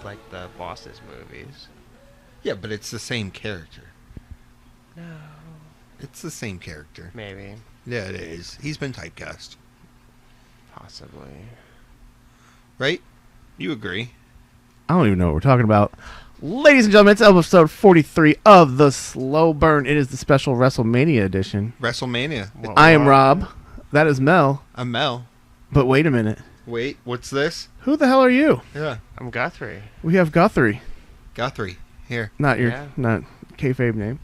like the Bosses movies. Yeah, but it's the same character. No. It's the same character. Maybe. Yeah, it is. He's been typecast. Possibly. Right? You agree? I don't even know what we're talking about. Ladies and gentlemen, it's episode 43 of The Slow Burn. It is the special WrestleMania edition. WrestleMania. I am Rob. That is Mel. I'm Mel. But wait a minute. Wait, what's this? Who the hell are you? Yeah. I'm Guthrie. We have Guthrie. Guthrie. Here. Not your Yeah. not kayfabe name.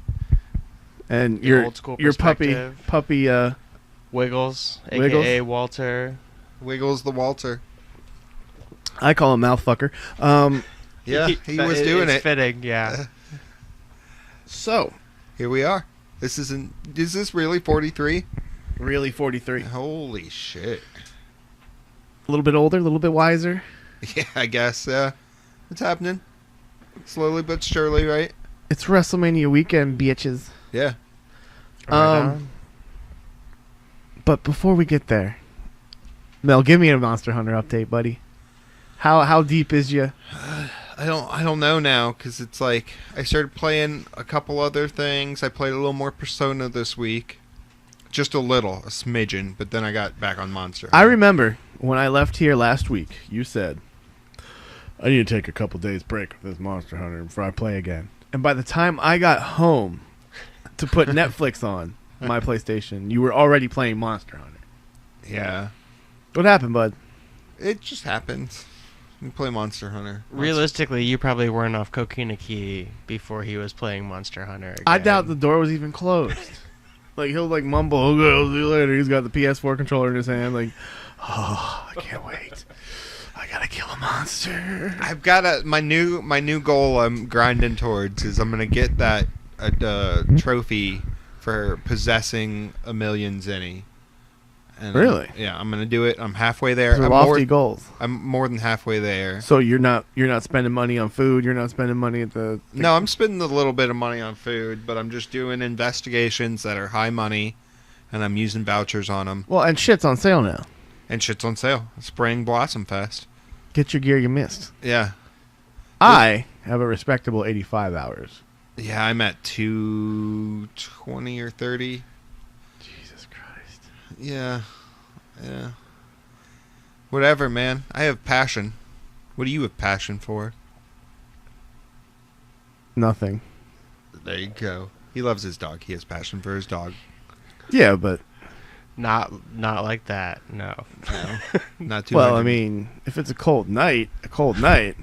And The your old school your puppy perspective. Wiggles, Wiggles? a.k.a. Walter. Wiggles the Walter. I call him Mouthfucker. Yeah, he was doing it's it. fitting, yeah. So, Here we are. Is this really 43? really 43. Holy shit. A little bit older, a little bit wiser. Yeah, I guess. It's happening. Slowly but surely, right? It's WrestleMania weekend, bitches. Yeah. Right on. But before we get there, Mel, give me a Monster Hunter update, buddy. How deep is you? I don't know now, because it's like I started playing a couple other things. I played a little more Persona this week. Just a little, a smidgen, but then I got back on Monster I Hunter. remember when I left here last week, you said, I need to take a couple days break with this Monster Hunter before I play again. And by the time I got home to put Netflix on my PlayStation, you were already playing Monster Hunter. Yeah. What happened, bud? It just happens. We play Monster Hunter. Realistically, you probably weren't off Coquina Key before he was playing Monster Hunter again. I doubt the door was even closed. Like, he'll like mumble, okay, I'll see you later. He's got the PS4 controller in his hand. Like, oh, I can't wait. I gotta kill a monster. I've got my new goal I'm grinding towards is I'm gonna get that trophy for possessing a million zenny. And Really? Yeah, I'm gonna do it. I'm halfway there. Those are lofty goals. I'm more than halfway there. So you're not spending money on food. You're not spending money at the. No, I'm spending a little bit of money on food, but I'm just doing investigations that are high money, and I'm using vouchers on them. Well, and shit's on sale now. And shit's on sale. Spring Blossom Fest. Get your gear you missed. Yeah. I have a respectable 85 hours. Yeah, I'm at 220 or 30. Jesus Christ. Yeah. Whatever, man. I have passion. What do you have passion for? Nothing. There you go. He loves his dog. He has passion for his dog. Yeah, but Not like that, no. No, not too well, much. I mean, if it's a cold night, you gotta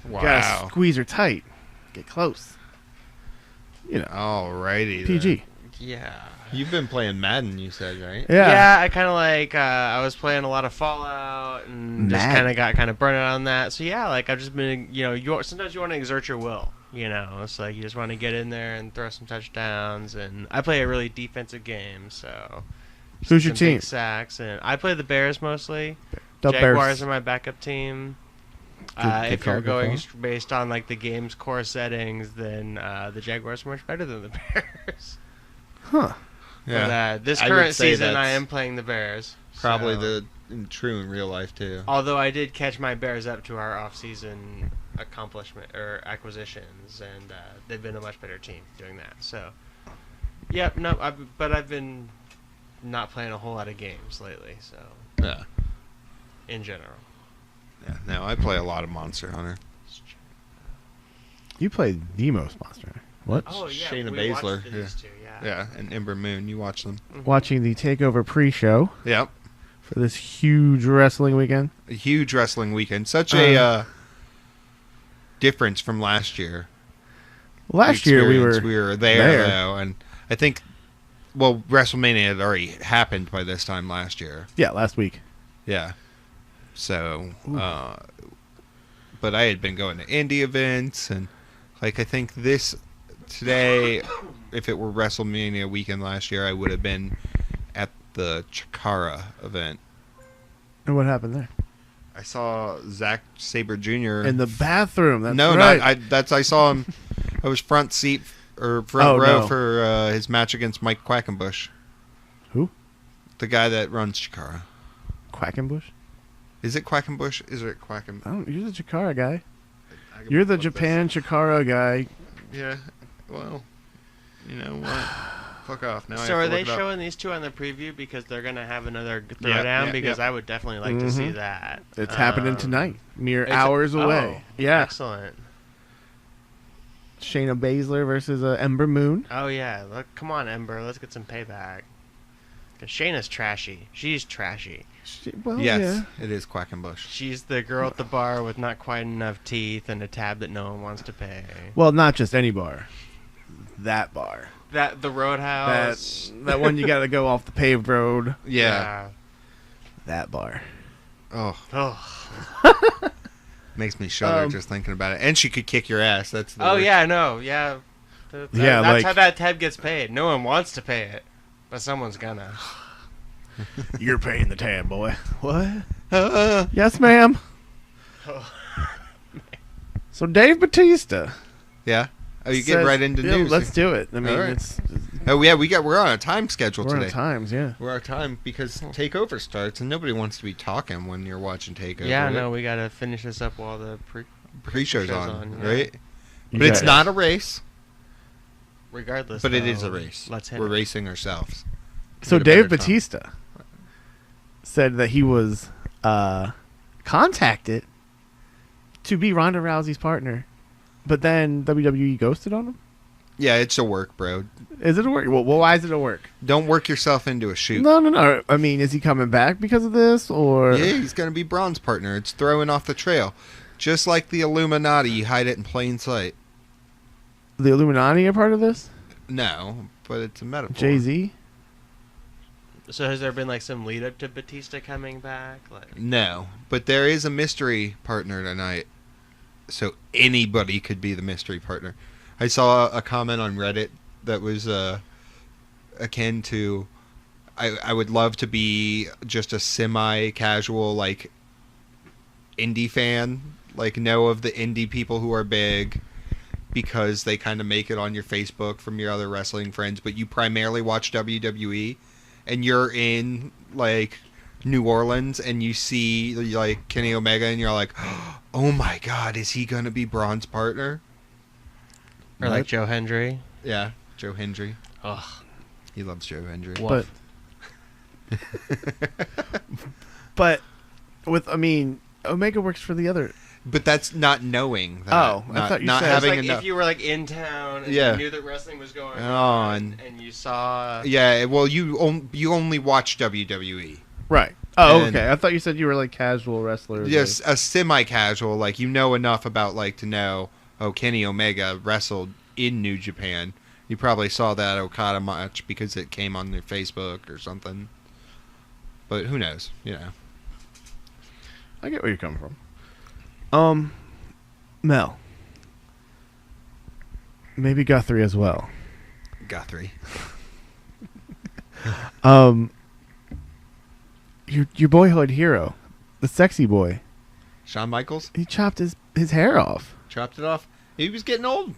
Wow. squeeze her tight. Get close. You know, Alrighty. PG. Then. Yeah. You've been playing Madden, you said, right? Yeah. I kind of like, I was playing a lot of Fallout and just Mad. kind of burnt out on that. So yeah, like I've just been, sometimes you want to exert your will, It's like you just want to get in there and throw some touchdowns. And I play a really defensive game, so. Who's your some big team? Sacks, and I play the Bears mostly. The Jaguars Bears. are my backup team. Good If call, you're good going call. based on like the game's core settings, then the Jaguars are much better than the Bears. Huh. But, this I would current say season, I that's am playing the Bears. Probably so- true in real life, too. Although I did catch my Bears up to our off-season accomplishment or acquisitions, and they've been a much better team doing that. So, yep, no, I've been not playing a whole lot of games lately. So, Yeah. in general. Yeah. No, I play a lot of Monster Hunter. You play the most Monster Hunter. What? Oh yeah, Shayna we watched Baszler, these two, yeah. Yeah, and Ember Moon. You watch them. Watching the Takeover pre-show Yep. for this huge wrestling weekend. A huge wrestling weekend. Such a difference from last year. Last year we were there, though, and I think, well, WrestleMania had already happened by this time last year. Yeah, last week. Yeah. So, but I had been going to indie events, and like I think today, if it were WrestleMania weekend last year, I would have been at the Chikara event. And what happened there? I saw Zack Sabre Jr. In the bathroom. That's no, right. I saw him. I was front row for his match against Mike Quackenbush. Who? The guy that runs Chikara. Quackenbush? Is it Quackenbush? Is it Quacken? I don't. You're the Chikara guy. You're the Japan Chikara guy. Yeah. Well, you know what? Fuck off. Now I So have are to they look it up. showing these two on the preview because they're gonna have another Yeah, throwdown? yeah, Because yeah. I would definitely like to see that. It's happening tonight, mere it's- hours away. oh, Yeah, Excellent. Shayna Baszler versus Ember Moon. Oh yeah, look, come on, Ember, let's get some payback. Cause Shayna's trashy. She's trashy. Well, Yes, yeah. it is Quackenbush. She's the girl at the bar with not quite enough teeth and a tab that no one wants to pay. Well, not just any bar. That bar. That the Roadhouse. That one you got to go off the paved road. Yeah. That bar. Oh, Oh. makes me shudder just thinking about it. And she could kick your ass. That's the Oh worst. yeah, no, yeah. Yeah, that's like- how that tab gets paid. No one wants to pay it, but someone's gonna. You're paying the tab, boy. What? Yes, ma'am. Oh. So Dave Bautista. Yeah. Oh, you says- get right into yeah, news. Let's do it. I mean, All right. it's Oh yeah, we're on a time schedule we're today. on times, yeah. We're on time because Takeover starts and nobody wants to be talking when you're watching Takeover. Yeah, right? no, we gotta finish this up while the Pre-show's show's on, on, yeah. right? You But it's got it. not a race. regardless. But it is though, a race. Let's hit We're it. racing ourselves. So Get a Dave better time. Bautista said that he was contacted to be Ronda Rousey's partner, but then WWE ghosted on him. Yeah, it's a work, bro. Is it a work? Well, why is it a work? Don't work yourself into a shoot. No. I mean, is he coming back because of this, or Yeah, he's going to be Braun's partner. It's throwing off the trail. Just like the Illuminati, you hide it in plain sight. the Illuminati a part of this? No, but it's a metaphor. Jay-Z? So has there been like some lead up to Batista coming back? Like, No, but there is a mystery partner tonight. So anybody could be the mystery partner. I saw a comment on Reddit that was akin to, I would love to be just a semi-casual, like, indie fan. Like, know of the indie people who are big because they kind of make it on your Facebook from your other wrestling friends, but you primarily watch WWE, and you're in, like, New Orleans, and you see, like, Kenny Omega, and you're like, oh my god, is he going to be Braun's partner? or like Joe Hendry? Yeah, Joe Hendry. Ugh. He loves Joe Hendry. But but with Omega works for the other. But that's not knowing that. Oh, I not, thought you not said- It's having like enough. if you were like in town and Yeah. you knew that wrestling was going On. on and you saw. Yeah, well, you only watch WWE. Right. Oh, And- okay. I thought you said you were like casual wrestlers. Yes, a semi-casual, like, you know enough about, like, to know, oh, Kenny Omega wrestled in New Japan. You probably saw that Okada match because it came on their Facebook or something. But who knows, you know. I get where you're coming from. Mel. Maybe Guthrie as well. Guthrie. Your boyhood hero, the sexy boy. Shawn Michaels He chopped his hair off. chopped it off. He was getting old.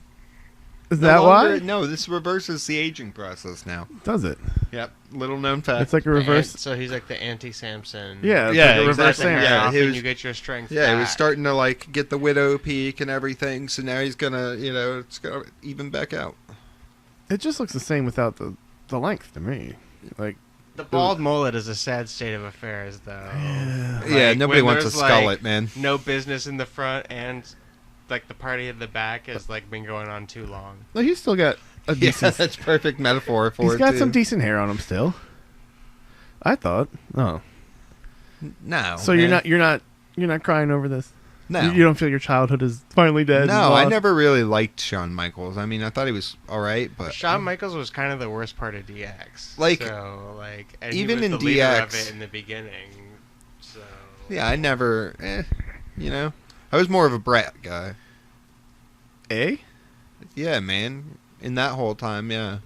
Is No that longer- why? No, this reverses the aging process now. Does it? Yep, little known fact. It's like a reverse. So he's like the anti-Samson. Yeah, it's Yeah, like a reverse exactly. Sam. Yeah, Yeah, he was- you get your strength. Yeah, he was back. starting to, like, get the widow peak and everything, so now he's gonna, it's gonna even back out. It just looks the same without the length to me. Like, The bald mullet is a sad state of affairs, though. Yeah, Like, nobody when wants to there's, skull like, it, man. No business in the front, and like the party at the back has like been going on too long. well, he's still got a Yeah, decent. that's perfect metaphor for He's it, got too. some decent hair on him still. I thought. Oh, No. so you're not crying over this. No. You don't feel your childhood is finally dead. and No, I lost? never really liked Shawn Michaels. I mean, I thought he was alright, but... Shawn Michaels was kind of the worst part of DX. Like, so, like, and even he was in the leader of DX it in the beginning. So Yeah, I never... I was more of a Bret guy. Eh? Yeah, man. In that whole time, yeah.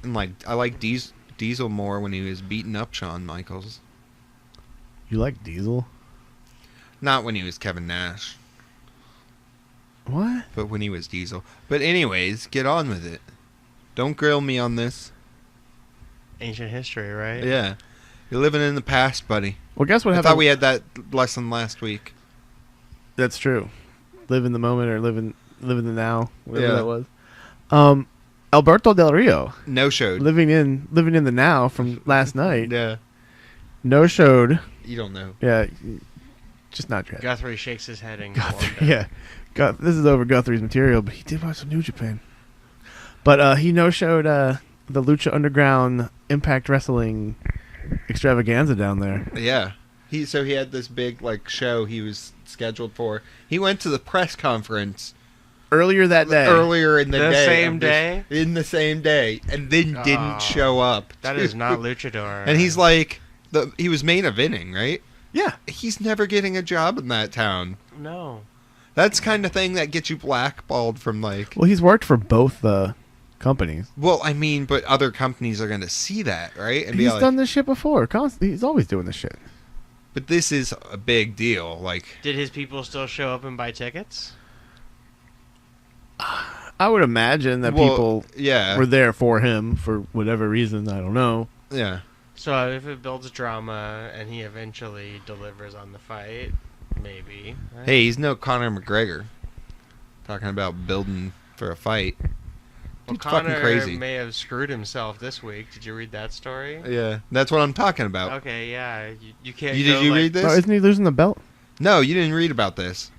And, like, I like Diesel more when he was beating up Shawn Michaels. You like Diesel? Not when he was Kevin Nash, What? but when he was Diesel. But anyways, get on with it. Don't grill me on this. ancient history, right? Yeah. You're living in the past, buddy. Well, guess what I happened? thought we had that lesson last week. That's true. Live in the moment or live in the now, whatever Yeah. that was. Alberto Del Rio, No-showed. living in the now from last night. Yeah. No showed. You don't know. Yeah, just not yet. Guthrie shakes his head and Guthrie, yeah. This is over Guthrie's material, but he did watch some New Japan. But he no-showed the Lucha Underground Impact Wrestling extravaganza down there. Yeah. He had this big show he was scheduled for. He went to the press conference Earlier that day. earlier in the The day. same day? In the same day. And then didn't show up. That is not luchador. And he's like, he was main eventing, right? Yeah. He's never getting a job in that town. No. That's kind of thing that gets you blackballed from Well, he's worked for both the companies. Well, I mean, but other companies are going to see that, right? And He's done this shit before. He's always doing this shit. But this is a big deal. Did his people still show up and buy tickets? I would imagine that people yeah. were there for him for whatever reason. I don't know. Yeah. So if it builds drama and he eventually delivers on the fight, maybe. Right? Hey, he's no Conor McGregor. Talking about building for a fight. well, Dude's fucking Conor crazy. may have screwed himself this week. Did you read that story? Yeah, that's what I'm talking about. Okay, yeah. You can't. Did you read this? Oh, isn't he losing the belt? No, you didn't read about this.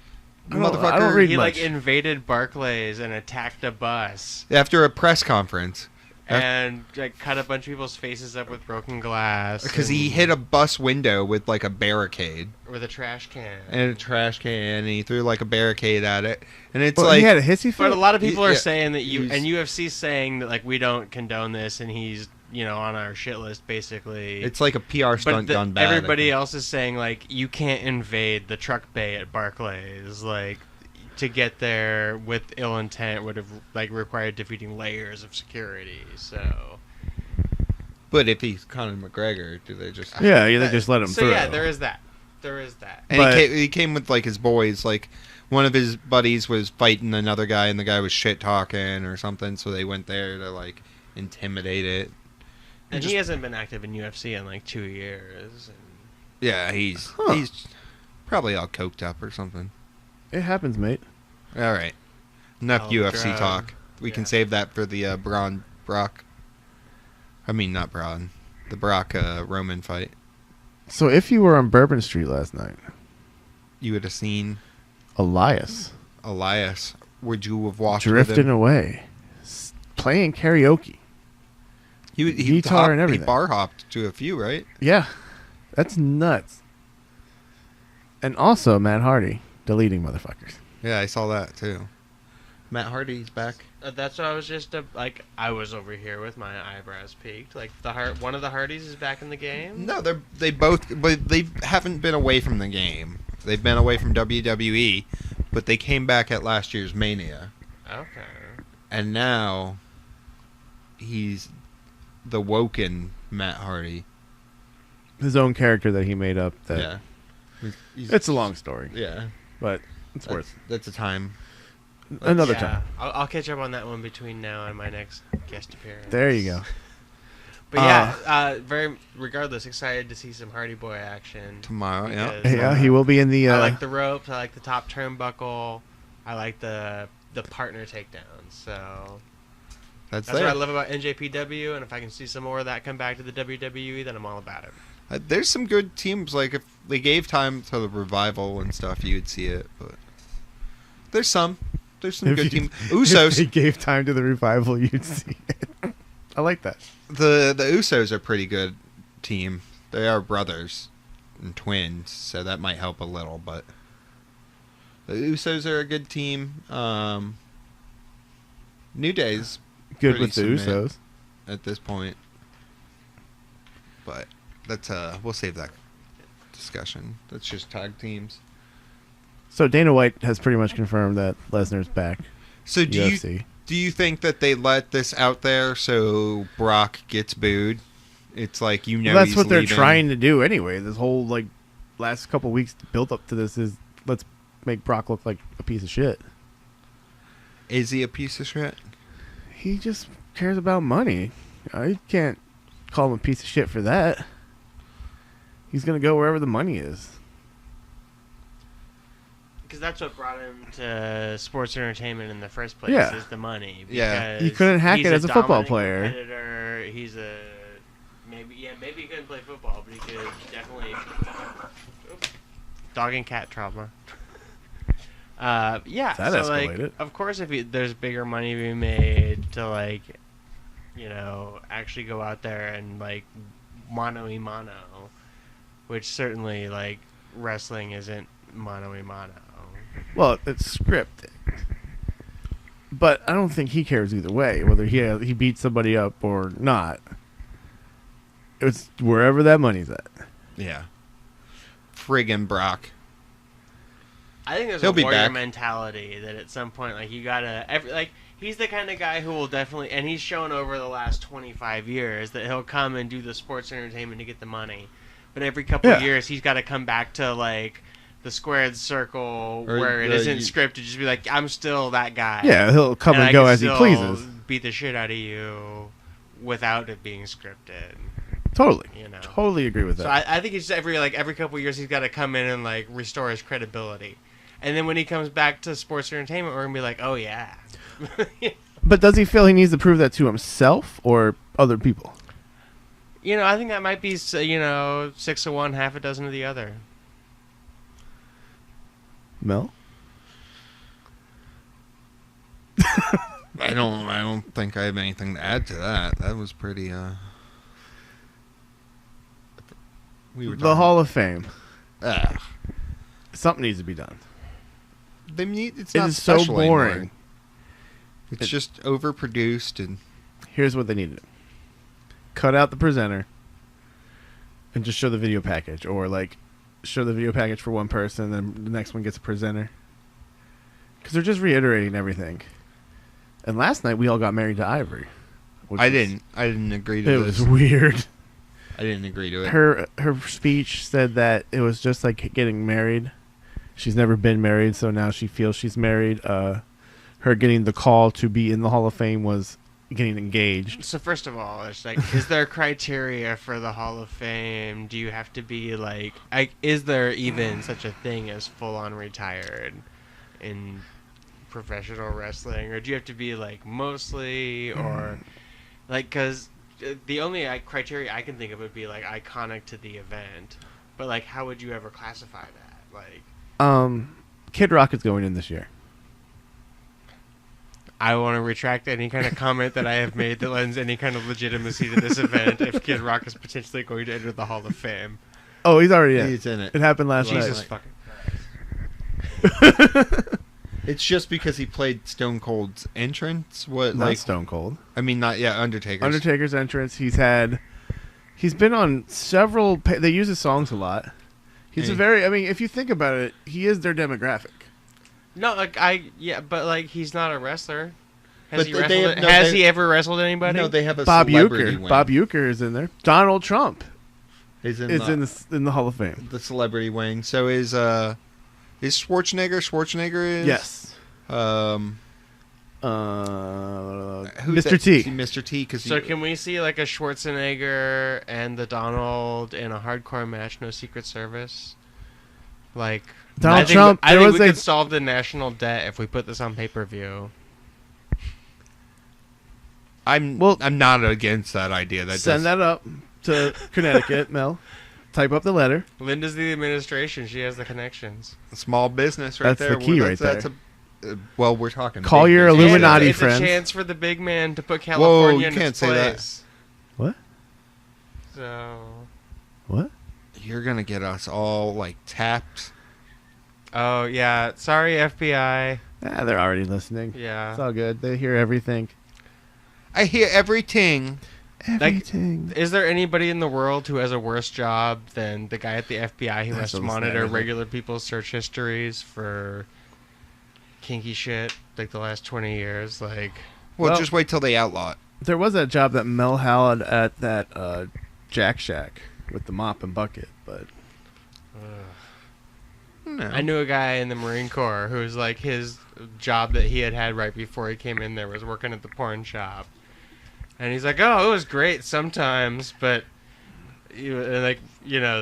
I don't Motherfucker. read He much. invaded Barclays and attacked a bus After a press conference. and cut a bunch of people's faces up with broken glass. Because he and- hit a bus window with a barricade. with a trash can. And a trash can, and he threw a barricade at it. And it's Well, he had a hissy fit. But a lot of people are Yeah, saying that he's- and UFC's saying that we don't condone this, and he's on our shit list basically. it's like a PR stunt but gone bad. I everybody think. else is saying you can't invade the truck bay at Barclays. To get there with ill intent would have required defeating layers of security. So But if he's Conor McGregor, do they just... Yeah, they just let him so through. yeah, there is that. There is that. And But- he came with his boys. One of his buddies was fighting another guy, and the guy was shit talking or something. So they went there to intimidate it. And he hasn't been active in UFC in 2 years. And Yeah, he's probably all coked up or something. It happens, mate. All right, enough Oh, UFC drug. talk. We can Yeah. save that for the Brock. I mean, not Braun. The Brock Roman fight. So if you were on Bourbon Street last night, You would have seen Elias Elias. Would you have walked drifting with him? away, playing karaoke. He Guitar and everything. He bar hopped to a few, right? Yeah, that's nuts. And also Matt Hardy deleting motherfuckers. Yeah, I saw that too. Matt Hardy's back. that's what I was just I was over here with my eyebrows peaked. One of the Hardys is back in the game. No, they both, but they haven't been away from the game. They've been away from WWE, but they came back at last year's Mania, Okay. and now he's the woken Matt Hardy. His own character that he made up. That Yeah, It's a long story, Yeah, but it's worth that's a time. another Yeah, time. I'll catch up on that one between now and my next guest appearance. There you go. But yeah, very regardless, excited to see some Hardy Boy action Tomorrow, yeah. because, Yeah, he will be in the. I like the ropes. I like the top turnbuckle. I like the partner takedowns. So That's that's there. what I love about NJPW. And if I can see some more of that come back to the WWE, then I'm all about it. There's some good teams. If they gave time to the Revival and stuff, you'd see it. But there's some If good you- teams. If Usos. he gave time to the revival, you'd see it. I like that. The Usos are a pretty good team. They are brothers and twins, so that might help a little. But the Usos are a good team. New Day's Good pretty with the submit Usos. at this point, but that's we'll save that discussion. That's just tag teams. So Dana White has pretty much confirmed that Lesnar's back. So UFC. do you think that they let this out there so Brock gets booed? It's that's That's what they're leaving. trying to do anyway. This whole last couple weeks built up to this is let's make Brock look like a piece of shit. Is he a piece of shit? He just cares about money. I can't call him a piece of shit for that. He's gonna go wherever the money is. because that's what brought him to sports entertainment in the first place. Yeah. Is the money. Yeah. Because You couldn't hack he's it as a football dominant player. Competitor. He's a maybe he couldn't play football, but he could definitely. Oops. Dog and cat trauma. Yeah. That so escalated. like, of course, if there's bigger money to be made to like, actually go out there and like mano-a-mano, which certainly like wrestling isn't mano-a-mano. Well, it's scripted. But I don't think he cares either way, whether he beats somebody up or not. It's wherever that money's at. Yeah. Friggin' Brock. I think there's He'll a be warrior back. mentality that at some point, like, you gotta he's the kind of guy who will definitely, and he's shown over the last 25 years that he'll come and do the sports entertainment to get the money. But every couple of years, he's got to come back to like the squared circle Or where it the- isn't scripted. Just be like, I'm still that guy. Yeah, he'll come and I go can as he still pleases. Beat the shit out of you without it being scripted. Totally. You know. Totally agree with that. So I think it's every couple of years he's got to come in and like restore his credibility. And then when he comes back to sports entertainment, we're gonna be like, oh yeah. But does he feel he needs to prove that to himself or other people? I think that might be 6 of one, half a dozen of the other. Mel? I don't think I have anything to add to that. That was pretty The Hall of Fame. Ugh. Something needs to be done. It's It not is so special boring. anymore. It's just overproduced and Here's what they need to do. Cut out the presenter and just show the video package. Or, like, show the video package for one person, then the next one gets a presenter. Because they're just reiterating everything. And last night, we all got married to Ivory. I didn't agree to It this. was weird. I didn't agree to it. Her speech said that it was just like getting married. She's never been married, so now she feels she's married. Her getting the call to be in the Hall of Fame was getting engaged. So first of all, it's like, is there criteria for the Hall of Fame? Do you have to be like, is there even such a thing as full-on retired in professional wrestling, or do you have to be like mostly, or like, because the only criteria I can think of would be like iconic to the event, but like, how would you ever classify that? Like, Kid Rock is going in this year. I want to retract any kind of comment that I have made that lends any kind of legitimacy to this event if Kid Rock is potentially going to enter the Hall of Fame. Oh, he's already in. He's in it. It happened last Jesus night. fucking Christ. It's just because he played Stone Cold's entrance. What, Not like Stone Cold. I mean, not Undertaker's. Undertaker's entrance. He's been on several. They use his songs a lot. He's Hey. if you think about it, he is their demographic. No, like but like he's not a wrestler. Has But he they wrestled? have- no, has they- he ever wrestled anybody? No, they have a Bob celebrity Uecker. wing. Bob Uecker is in there. Donald Trump is is in the Hall of Fame. the celebrity wing. So is Schwarzenegger? Schwarzenegger is Yes. who's Mr. T. Mr. T. Because So can we see like a Schwarzenegger and the Donald in a hardcore match, no Secret Service? Like Donald Trump. I There think was we a could solve the national debt if we put this on pay-per-view. I'm not against that idea. send that up to Connecticut, Mel. Type up the letter. Linda's the administration; she has the connections. small business right That's there. the key That's right well, we're talking. Call big your business. Illuminati it's friends. a chance for the big man to put California in you can't its say that. place. What? So, What? You're gonna get us all like tapped. oh yeah, sorry FBI. Ah, they're already listening. Yeah. It's all good. They hear everything. I hear everything. Everything. Is there anybody in the world who has a worse job than the guy at the FBI who has to That's monitor everything. regular people's search histories for kinky shit like the last 20 years? Like, Well, Well- just wait till they outlaw it. There was that job that Mel had at that Jack Shack with the mop and bucket, but No. I knew a guy in the Marine Corps who's like his job that he had right before he came in there was working at the porn shop. And he's like, oh, it was great sometimes, but And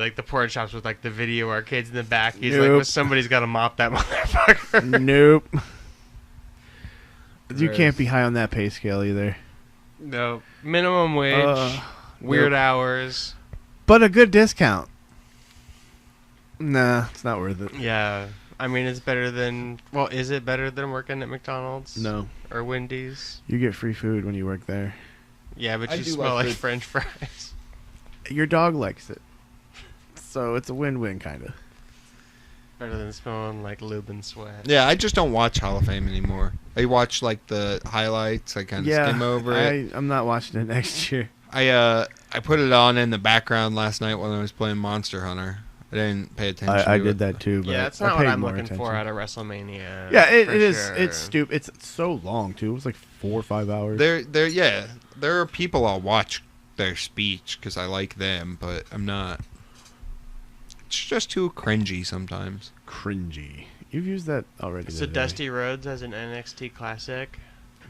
like the porn shops with like the video arcades in the back. He's Nope. like, well, somebody's got to mop that motherfucker. Nope. You can't be high on that pay scale either. No, minimum wage, weird hours. But a good discount. Nah, it's not worth it. Yeah, I mean it's better than. Well, is it better than working at McDonald's? No. Or Wendy's? You get free food when you work there. Yeah, but I you do smell like like food. French fries. Your dog likes it. So it's a win-win, kind of. Better than smelling like lube and sweat. Yeah, I just don't watch Hall of Fame anymore. I watch like the highlights. I kind of skim over it. I'm not watching it next year. I put it on in the background last night when I was playing Monster Hunter. I didn't pay attention. I to did it. that too. But Yeah, that's I not what paid I'm more looking for attention. out of WrestleMania. Yeah, it for is. sure. It's stupid. It's so long too. It was like 4 or 5 hours. There are people I'll watch their speech because I like them, but I'm not. It's just too cringy sometimes. Cringy. You've used that already. So today. Dusty Rhodes as an NXT Classic.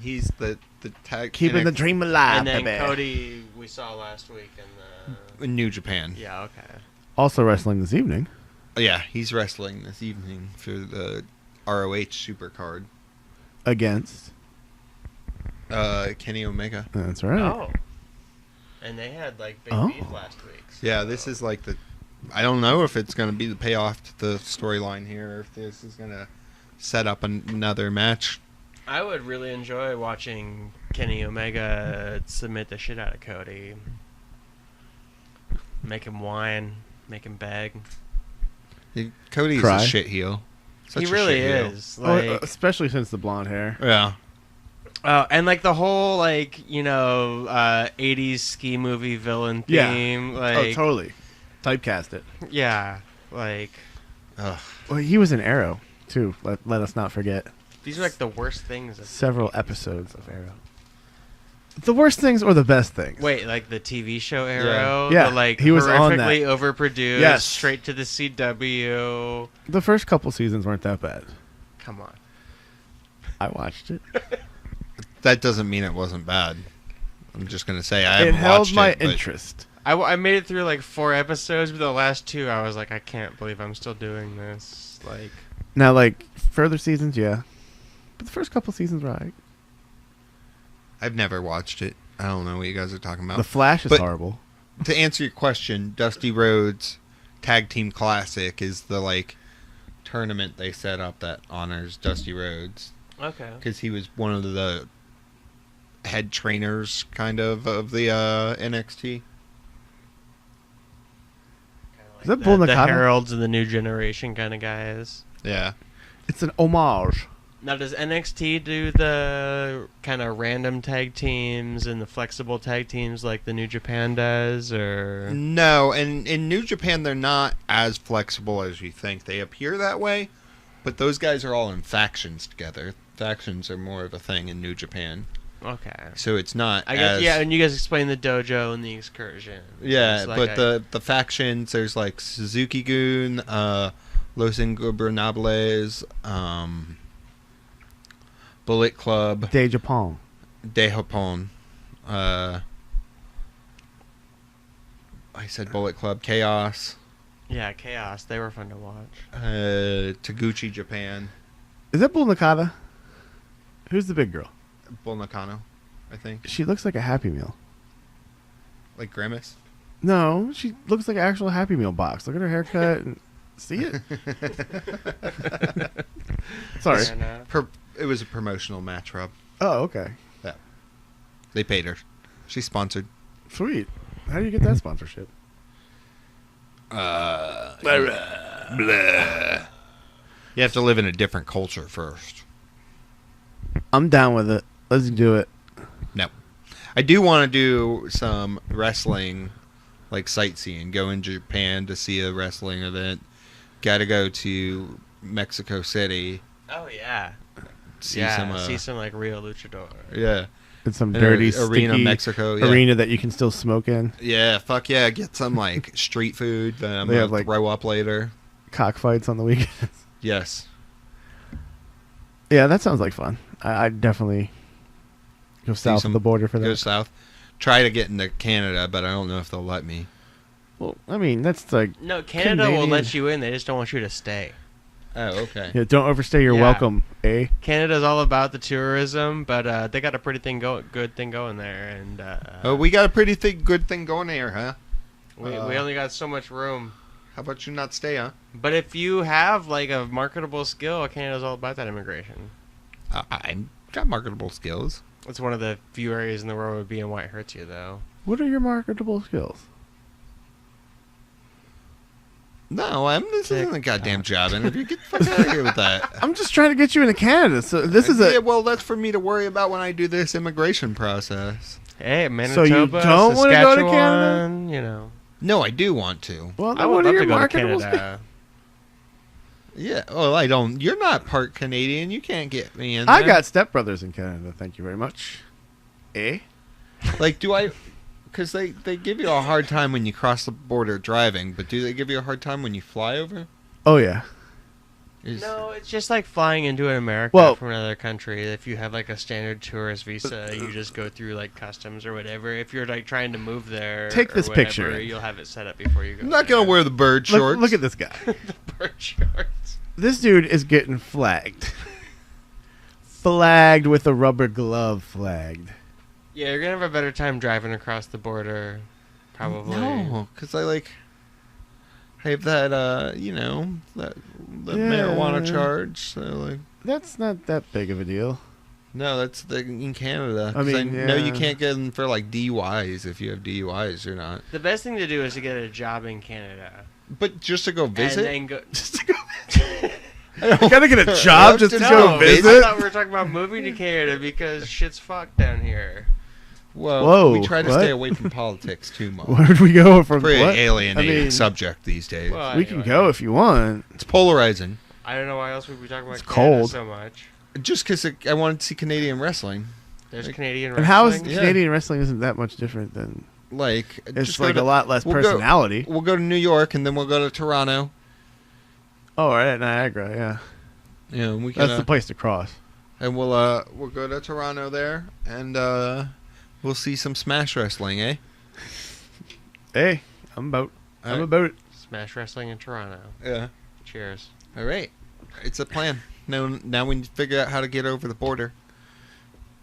He's the tag Keeping the dream alive, And then baby. Cody we saw last week in in New Japan. the... Yeah, okay. Also wrestling this evening. Yeah, he's wrestling this evening for the ROH Supercard. Against. Kenny Omega. That's right. Oh. And they had like big Oh. beef last week. So. Yeah, this is like the. I don't know if it's going to be the payoff to the storyline here, or if this is going to set up another match. I would really enjoy watching Kenny Omega submit the shit out of Cody. Make him whine. Make him beg. Cody's Cry. a shit heel. Such He a really shit heel. is. Like, especially since the blonde hair. Yeah. and like the whole like 80s ski movie villain Yeah. theme. Oh, Like, totally. Typecast it. yeah, like Ugh. Well, he was in Arrow too. Let us not forget. these are like the worst things. Several episodes of Arrow. The worst things or the best things? Wait, like the TV show Arrow? Yeah, The, like he was on that. horrifically overproduced. Yes. Straight to the CW. The first couple seasons weren't that bad. Come on. I watched it. That doesn't mean it wasn't bad. I'm just going to say I It haven't held watched my it, but interest. I made it through like 4 episodes, but the last 2 I was like, I can't believe I'm still doing this. Like, Now, like further seasons, yeah, but the first couple seasons, right? I've never watched it. I don't know what you guys are talking about. The Flash is But- horrible. To answer your question, Dusty Rhodes Tag Team Classic is the like tournament they set up that honors Dusty Rhodes okay. because he was one of the head trainers kind of the NXT. Is that Bull the Nakata? Heralds of the New Generation kind of guys? Yeah. It's an homage. Now, does NXT do the kind of random tag teams and the flexible tag teams like the New Japan does, or No, and in New Japan they're not as flexible as you think. They appear that way, but those guys are all in factions together. Factions are more of a thing in New Japan, okay? so it's not. I guess as, yeah, and you guys explain the dojo and the excursion. Yeah, It's like but the factions, there's like Suzuki-gun, Los Ingobernables, Bullet Club, De Japon. De Japón. I said Bullet Club, Chaos, yeah, Chaos. They were fun to watch. Taguchi Japan, Is that Bull Nakata? Who's the big girl? Bull Nakano, I think. She looks like a Happy Meal. Like Grimace. No, she looks like an actual Happy Meal box. Look at her haircut. And see it? Sorry. Fair enough. It was a promotional match, Rob. Oh, okay. They paid her. She's sponsored. Sweet. How do you get that sponsorship? Blah. You have to live in a different culture first. I'm down with it. Let's do it. No. I do want to do some wrestling, like sightseeing. Go in Japan to see a wrestling event. Got to go to Mexico City. Oh yeah. See See some. some like real luchador. Yeah. It's some In dirty, arena, sticky Mexico. Yeah. arena that you can still smoke in. Yeah. Fuck yeah. Get some like street food that I'm They gonna have, like- throw up later. Cockfights on the weekends. Yes. Yeah, that sounds like fun. I'd definitely go south some- of the border for Go that. south. Try to get into Canada, but I don't know if they'll let me. Well, I mean, that's like... No, Canada will Canadian. let you in. They just don't want you to stay. Oh, okay. Yeah, don't overstay your Yeah. welcome, eh? Canada's all about the tourism, but they got a pretty good thing going there, and Oh, we got a pretty good thing going there, huh? we only got so much room. How about you not stay, huh? But if you have like a marketable skill, Canada's all about that immigration. I got marketable skills. It's one of the few areas in the world where being white hurts you, though. What are your marketable skills? No, this isn't a goddamn job interview. Get the fuck out of here with that. I'm just trying to get you into Canada, so this is a... Yeah, well, that's for me to worry about when I do this immigration process. Hey, Manitoba, So you don't wanna go to Canada? Saskatchewan, you know. No, I do want to. Well, I then would what are love your to go to marketable Canada. Yeah, well, I don't. You're not part Canadian. You can't get me in I there. got stepbrothers in Canada, thank you very much. Eh? Like, do I... Because they give you a hard time when you cross the border driving, but do they give you a hard time when you fly over? Oh, yeah. No, it's just like flying into America Well- from another country. If you have like a standard tourist visa, you just go through like customs or whatever. If you're like trying to move there, Take or this whatever, picture. You'll have it set up before you go. I'm not going to wear the bird shorts. Look at this guy. the bird shorts. This dude is getting flagged. Flagged with a rubber glove flagged. Yeah, you're gonna have a better time driving across the border, probably. No, because I have that, that Yeah. marijuana charge. So, like, That's not that big of a deal. no, that's in Canada. I 'Cause mean, know you yeah. can't get them for, like, DUIs. If you have DUIs, you're not. The best thing to do is to get a job in Canada. But just to go visit? And then go. Just to go. You gotta get a job just to No, go I visit? thought we were talking about moving to Canada because shit's fucked down here. Well, Whoa, we try to what? stay away from politics too much. Where do we go from Pretty what? alienating I mean, subject these days. Well, we can anyway. go if you want. It's polarizing. I don't know why else we'd be talking about It's Canada cold. so much. Just because I wanted to see Canadian wrestling. There's Like- Canadian And how is wrestling. Yeah. Canadian wrestling isn't that much different than... Like, It's just like go a to, lot less we'll go- personality. We'll go to New York and then we'll go to Toronto. Oh, right, Niagara, yeah. Yeah, we can. That's the place to cross. And we'll go to Toronto there and we'll see some Smash wrestling, eh? Hey, I'm about Alright. it. Smash Wrestling in Toronto. Yeah. Cheers. All right. It's a plan. Now we need to figure out how to get over the border.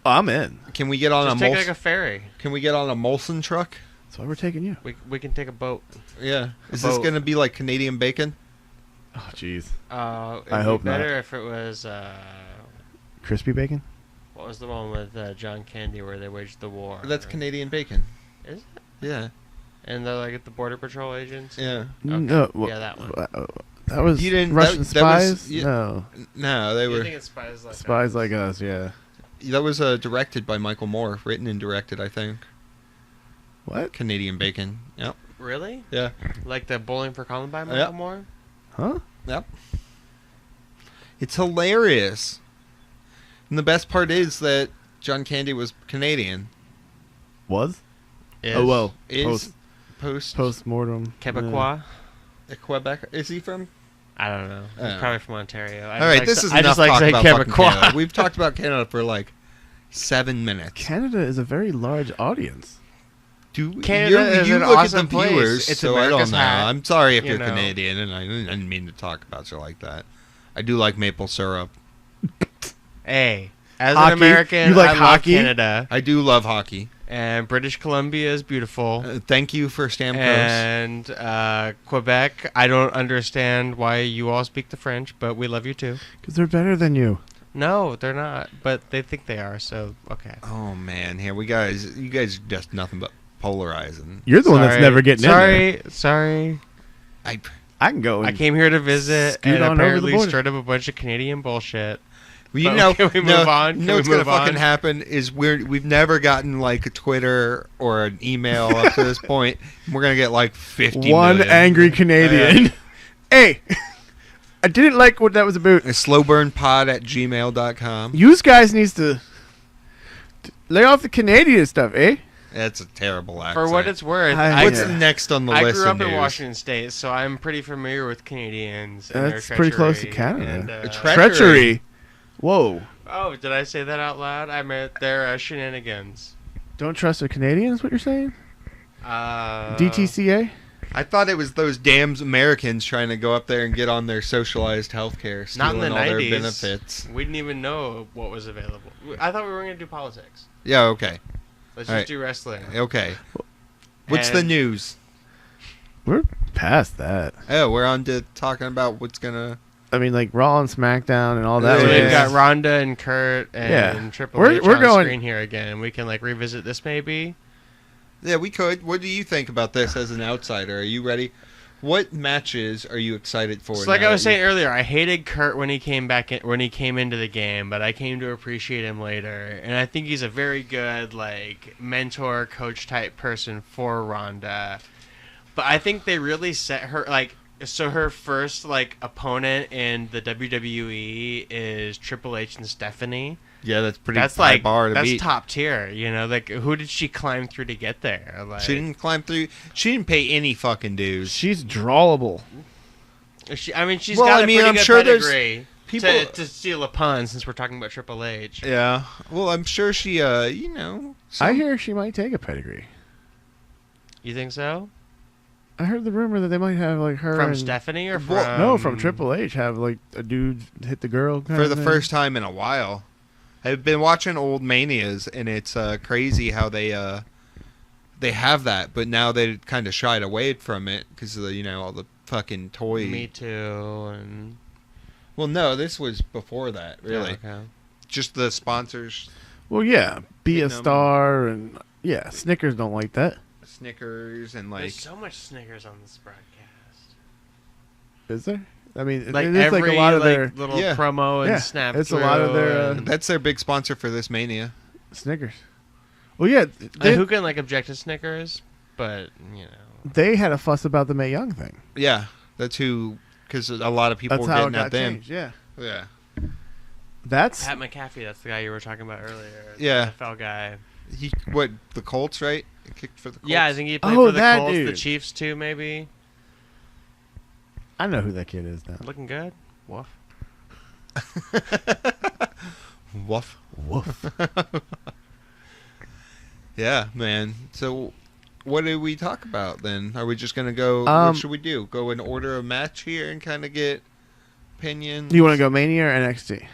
Oh, I'm in. Can we get on Just a take Molson? like a ferry. Can we get on a Molson truck? That's why we're taking you. We can take a boat. Yeah. Is this boat. gonna be like Canadian bacon? Oh, jeez. It'd I hope be not. better if it was Crispy bacon? what was the one with John Candy where they waged the war? That's Canadian bacon. Is it? Yeah. And they're like the border patrol agents. Yeah. Okay. No, well, Yeah, that one. That was You didn't- Russian that was- spies? yeah. No. No, they You were. think it's spies like Spies us? like us, yeah. That was directed by Michael Moore, written and directed, I think. What? Canadian bacon. Yep. Really? Yeah. Like the Bowling for Columbine, Michael Yep. Moore? Huh? Yep. It's hilarious. And the best part is that John Candy was Canadian. Was? Is Oh, well. Is Post-mortem. Quebecois? Quebec. Is he from? I don't know. He's Oh. probably from Ontario. All right, this is I enough just like talk saying about fucking Quebecois. Canada. We've talked about Canada for like 7 minutes. Canada is a very large audience. Canada is you an look awesome at the place. viewers, It's so I don't America's know. hat, I'm sorry if you you're know. Canadian, and I didn't mean to talk about you like that. I do like maple syrup. Hey, as Hockey? an American, You like I love hockey? Canada. I do love hockey. And British Columbia is beautiful. Thank you for Stamkos. And Quebec, I don't understand why you all speak the French, but we love you too. Because they're better than you. No, they're not, but they think they are, so okay. Oh man, here you guys are just nothing but polarizing. You're the one that's never getting in there. Sorry. I I can go and I came here to visit scoot and on over the apparently border. stirred up a bunch of Canadian bullshit. Well, you But know, can we move on? You Can know we what's gonna move on? fucking happen is we've never gotten like a Twitter or an email up to this point. We're gonna get like 50 one million. angry Canadian. Hey, I didn't like what that was about. Slowburnpod@gmail.com. You guys needs to lay off the Canadian stuff, eh? That's a terrible accent. For what it's worth, I- What's yeah. next on the I list? grew up of in news? Washington State, so I'm pretty familiar with Canadians. And That's their pretty close to treachery Canada. and, Treachery. Whoa. Oh, did I say that out loud? I meant their shenanigans. Don't trust a Canadian is what you're saying? Uh, DTCA? I thought it was those damn Americans trying to go up there and get on their socialized health care, Not in stealing the all their 90s. benefits. We didn't even know what was available. I thought we were going to do politics. Yeah, okay. Let's All just right. do wrestling. Okay. What's the And- news? We're past that. Oh, we're on to talking about what's going to... I mean, like Raw and SmackDown and all that. So Yeah. we've got Ronda and Kurt and Yeah. Triple We're- H we're on going- screen here again. We can like revisit this maybe. Yeah, we could. What do you think about this as an outsider? Are you ready? What matches are you excited for? So like now I was that you- saying earlier, I hated Kurt when he came back when he came into the game, but I came to appreciate him later, and I think he's a very good like mentor, coach type person for Ronda. But I think they really set her like so her first like opponent in the WWE is Triple H and Stephanie. Yeah, that's pretty That's high like bar to that's beat. top tier, you know. Like who did she climb through to get there? Like She didn't climb through. She didn't pay any fucking dues. She's drawable. I mean, she's Well, got I a mean, pretty I'm good sure there's pedigree. people- To steal a pun, since we're talking about Triple H. Yeah. Well, I'm sure she, you know. I hear she might take a pedigree. You think so? I heard the rumor that they might have like her From and, Stephanie or from... Well, no, from Triple H have like a dude hit the girl kind for of the thing. first time in a while. I've been watching old Manias, and it's crazy how they have that, but now they kind of shied away from it because of the, you know, all the fucking toy. Me Too and... Well, no, this was before that, really. Oh, okay. Just the sponsors, Well, yeah, be a Getting them- star and yeah, Snickers don't like that. Snickers, and like. There's so much Snickers on this broadcast. Is there? I mean, Like it is every like a lot of their little Yeah. promo and Yeah, snap it's a lot of through their, and- That's their big sponsor for this Mania. Snickers. Well, yeah, who can like object to Snickers? But, you know... they had a fuss about the Mae Young thing. Yeah, that's who. Because a lot of people That's were how it getting got at them. changed. Yeah, Yeah. that's Pat McAfee, that's the guy you were talking about earlier. Yeah. The NFL guy. He what? The Colts, right? He kicked for the Colts. Yeah, I think he played Oh, for the that Colts, the dude. Chiefs too, maybe. I know who that kid is now. Looking good. Woof. Woof. Woof. Yeah, man. So, what did we talk about then? Are we just gonna go? Um, what should we do? Go and order a match here and kind of get opinions. You want to go Mania or NXT?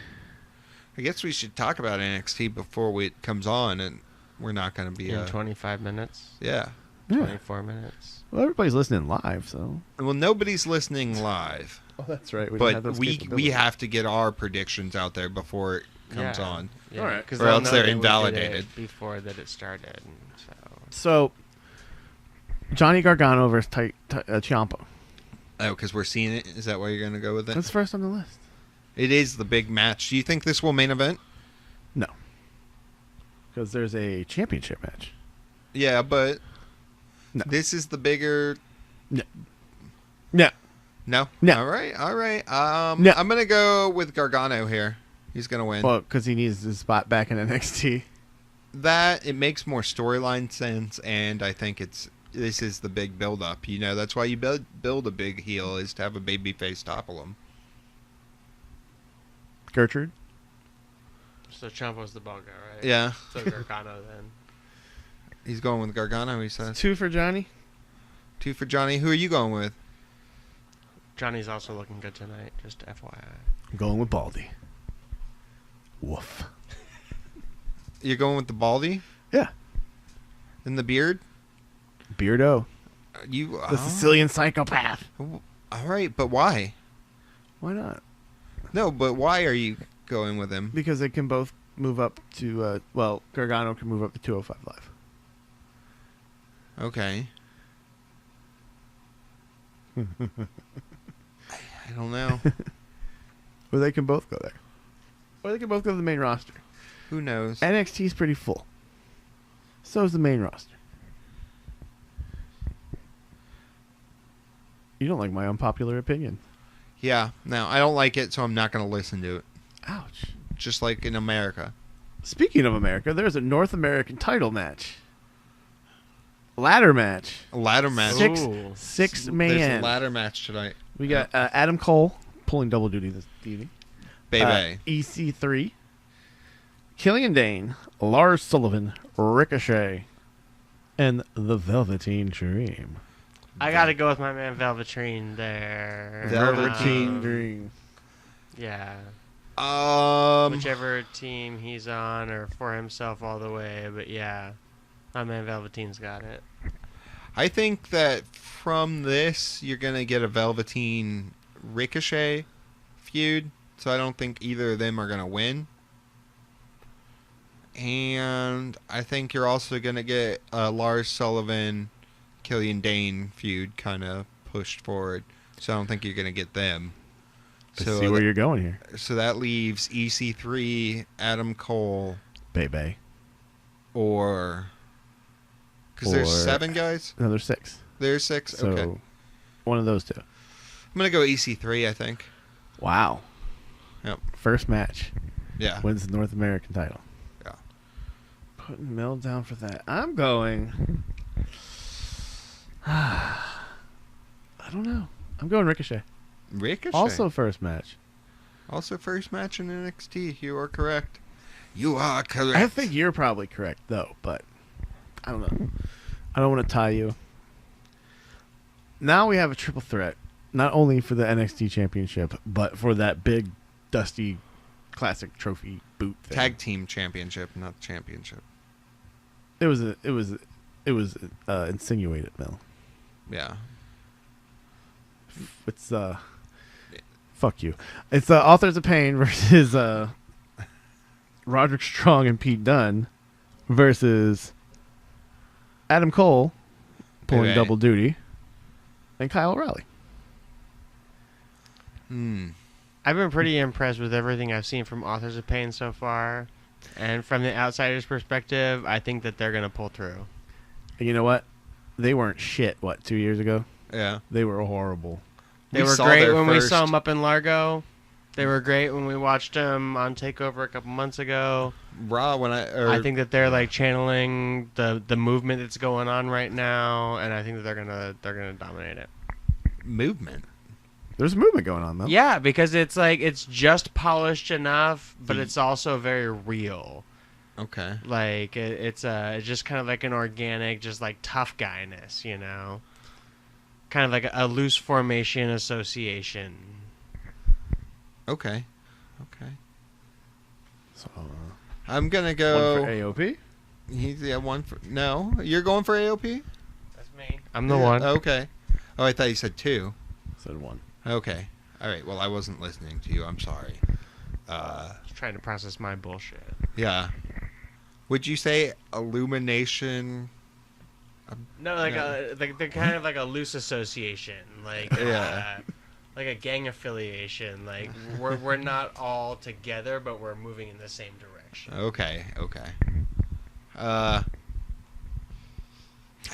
I guess we should talk about NXT before it comes on, and we're not gonna be. In 25 minutes. Yeah. Yeah. 24 minutes. Well, everybody's listening live, so. Well, nobody's listening live, Oh, that's right. but we have to get our predictions out there before it comes Yeah. on. Yeah, All right. 'cause Or they'll else know they're that we did it invalidated. before that it started. So. So, Johnny Gargano versus Ciampa. Oh, because we're seeing it. Is that why you're gonna go with it? That's first on the list. It is the big match. Do you think this will main event? No. Because there's a championship match. Yeah, but No. this is the bigger. No. No. No. All right. No. I'm gonna go with Gargano here. He's gonna win. Well, because he needs his spot back in NXT. That it makes more storyline sense, and I think this is the big build up. You know, that's why you build a big heel is to have a baby face topple him. Gertrude. So Ciampa's the ball guy, right? Yeah, So Gargano then. he's going with Gargano. He says 2 for Johnny. 2 for Johnny. Who are you going with? Johnny's also looking good tonight, just FYI. I'm going with Baldy. Woof. You're going with the baldy Yeah. and the beard. Beardo. You The Sicilian psychopath. All right, but why? Why not? No, but why are you going with him? Because they can both move up to, Gargano can move up to 205 Live. Okay. I don't know. Or they can both go there. Or they can both go to the main roster. Who knows? NXT's pretty full. So is the main roster. You don't like my unpopular opinion. Yeah, no, I don't like it, so I'm not going to listen to it. Ouch. Just like in America. Speaking of America, there's a North American title match. Ladder match. A ladder match. Ooh. Six There's a man. ladder match tonight. We got Adam Cole pulling double duty this evening. Baby. EC3. Killian Dane. Lars Sullivan. Ricochet. And the Velveteen Dream. I gotta go with my man Velveteen there. Velveteen Dream. Yeah. Um, Whichever team he's on, or for himself all the way. But yeah, my man Velveteen's got it. I think that from this, you're going to get a Velveteen Ricochet feud. So I don't think either of them are going to win. And I think you're also going to get a Lars Sullivan, Killian Dane feud kind of pushed forward. So I don't think you're going to get them. Let's see where you're going here. So that leaves EC3, Adam Cole, Bebe. or... Because there's 7 guys? No, there's 6. There's 6? So, okay. one of those 2. I'm going to go EC3, I think. Wow. Yep. First match. Yeah. Wins the North American title. Yeah. Putting Mel down for that. I'm going... I don't know. I'm going Ricochet. Ricochet. Also first match. Also first match in NXT. You are correct. You are correct. I think you're probably correct, though, but I don't know. I don't want to tie you. Now we have a triple threat, not only for the NXT Championship, but for that big, dusty, classic trophy boot thing. Tag team championship, not championship. It was insinuated, Mel. Yeah. It's fuck you. It's Authors of Pain versus Roderick Strong and Pete Dunne versus Adam Cole pulling Okay. double duty and Kyle O'Reilly. I've been pretty impressed with everything I've seen from Authors of Pain so far. And from the outsider's perspective, I think that they're going to pull through. And you know what? They weren't shit, 2 years ago? Yeah. They were horrible. They were great when we saw them up in Largo. They were great when we watched them on TakeOver a couple months ago. Raw when I think that they're like channeling the movement that's going on right now, and I think that they're gonna dominate it. movement. There's movement going on, though. Yeah, because it's like it's just polished enough, but it's also very real. Okay. Like it's just kind of like an organic, just like tough guyness, you know. Kind of like a loose formation association. Okay. Okay. So, I'm gonna go. one for AOP? He's one for. No, you're going for AOP. That's me. I'm the one. Okay. Oh, I thought you said 2. Said 1. Okay. All right. Well, I wasn't listening to you. I'm sorry. Just trying to process my bullshit. Yeah. Would you say Illumination? No, they're kind of like a loose association, like Yeah. like a gang affiliation. Like we're not all together, but we're moving in the same direction. Okay. Okay. I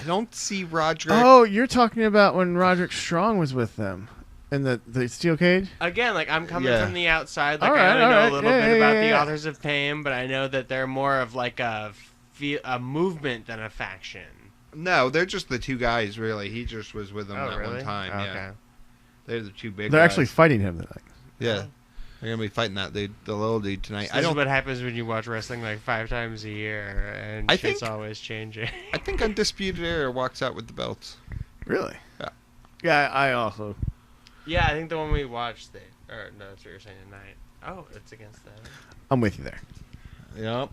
don't see Roderick. Oh, you're talking about when Roderick Strong was with them in the steel cage? Again, like I'm coming Yeah. from the outside. Like All I right, only all know right. a little Yeah, bit about yeah, the yeah. Authors of Pain, but I know that they're more of like a movement than a faction. No, they're just the 2 guys. Really, he just was with them Oh, that really? one time. Okay. Yeah. They're the 2 big. They're guys. actually fighting him tonight. Yeah. They're gonna be fighting that dude, the little dude tonight. So I this is don't. what happens when you watch wrestling like 5 times a year, and I shit's think- always changing. I think Undisputed Era walks out with the belts. Really? Yeah. Yeah, I also. Yeah, I think the one we watched, or no, that's what you're saying tonight. Oh, it's against them. I'm with you there. Yep.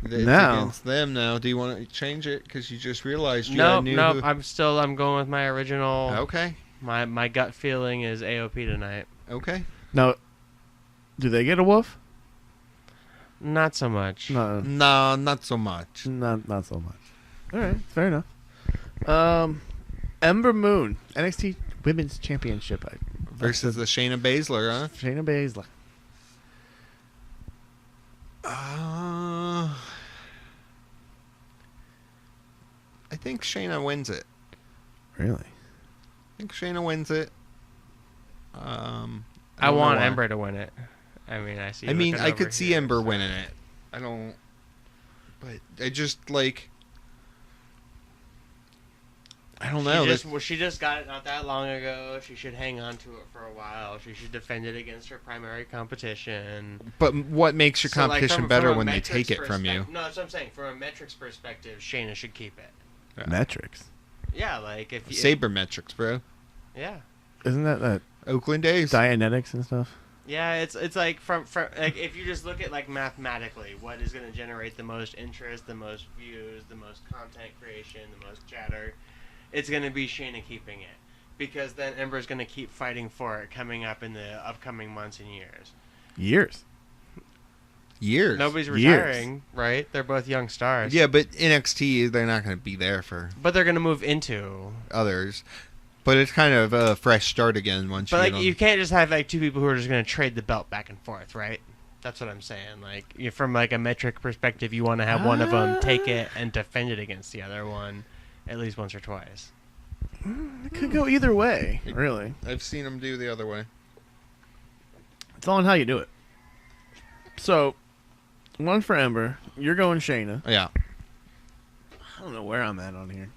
It's Now- against them now. Do you want to change it? Because you just realized you No, knew no, who... I'm going with my original. Okay. My gut feeling is AOP tonight. Okay. Now, do they get a wolf? Not so much. No, No, not so much. not so much. All right, fair enough. Ember Moon, NXT Women's Championship Versus the Shayna Baszler, huh? Shayna Baszler. I think Shayna wins it. Really? I think Shayna wins it. I don't know want why. Ember to win it. I mean, I see. I mean, looking I over could see here, Ember so- winning it. I don't. But I just like. I don't know. She just got it not that long ago. She should hang on to it for a while. She should defend it against her primary competition. But what makes your So, like, competition from better a when they metrics take it from you? No, that's what I'm saying. From a metrics perspective, Shayna should keep it. Metrics. Yeah, like if you... Sabermetrics, bro. Yeah. Isn't that Oakland days. Dianetics and stuff? Yeah, it's like from like if you just look at like mathematically, what is going to generate the most interest, the most views, the most content creation, the most chatter, it's going to be Shayna keeping it, because then Ember's going to keep fighting for it coming up in the upcoming months and years. Years. Nobody's retiring, right? They're both young stars. Yeah, but NXT, they're not going to be there for But they're going to move into... others. But it's kind of a fresh start again once But you like, you can't just have like two people who are just going to trade the belt back and forth, right? That's what I'm saying. Like, from like a metric perspective, you want to have one of them take it and defend it against the other one at least once or twice. It could go either way, really. I've seen them do the other way. It's all on how you do it. So, one for Ember. You're going Shayna. Yeah. I don't know where I'm at on here.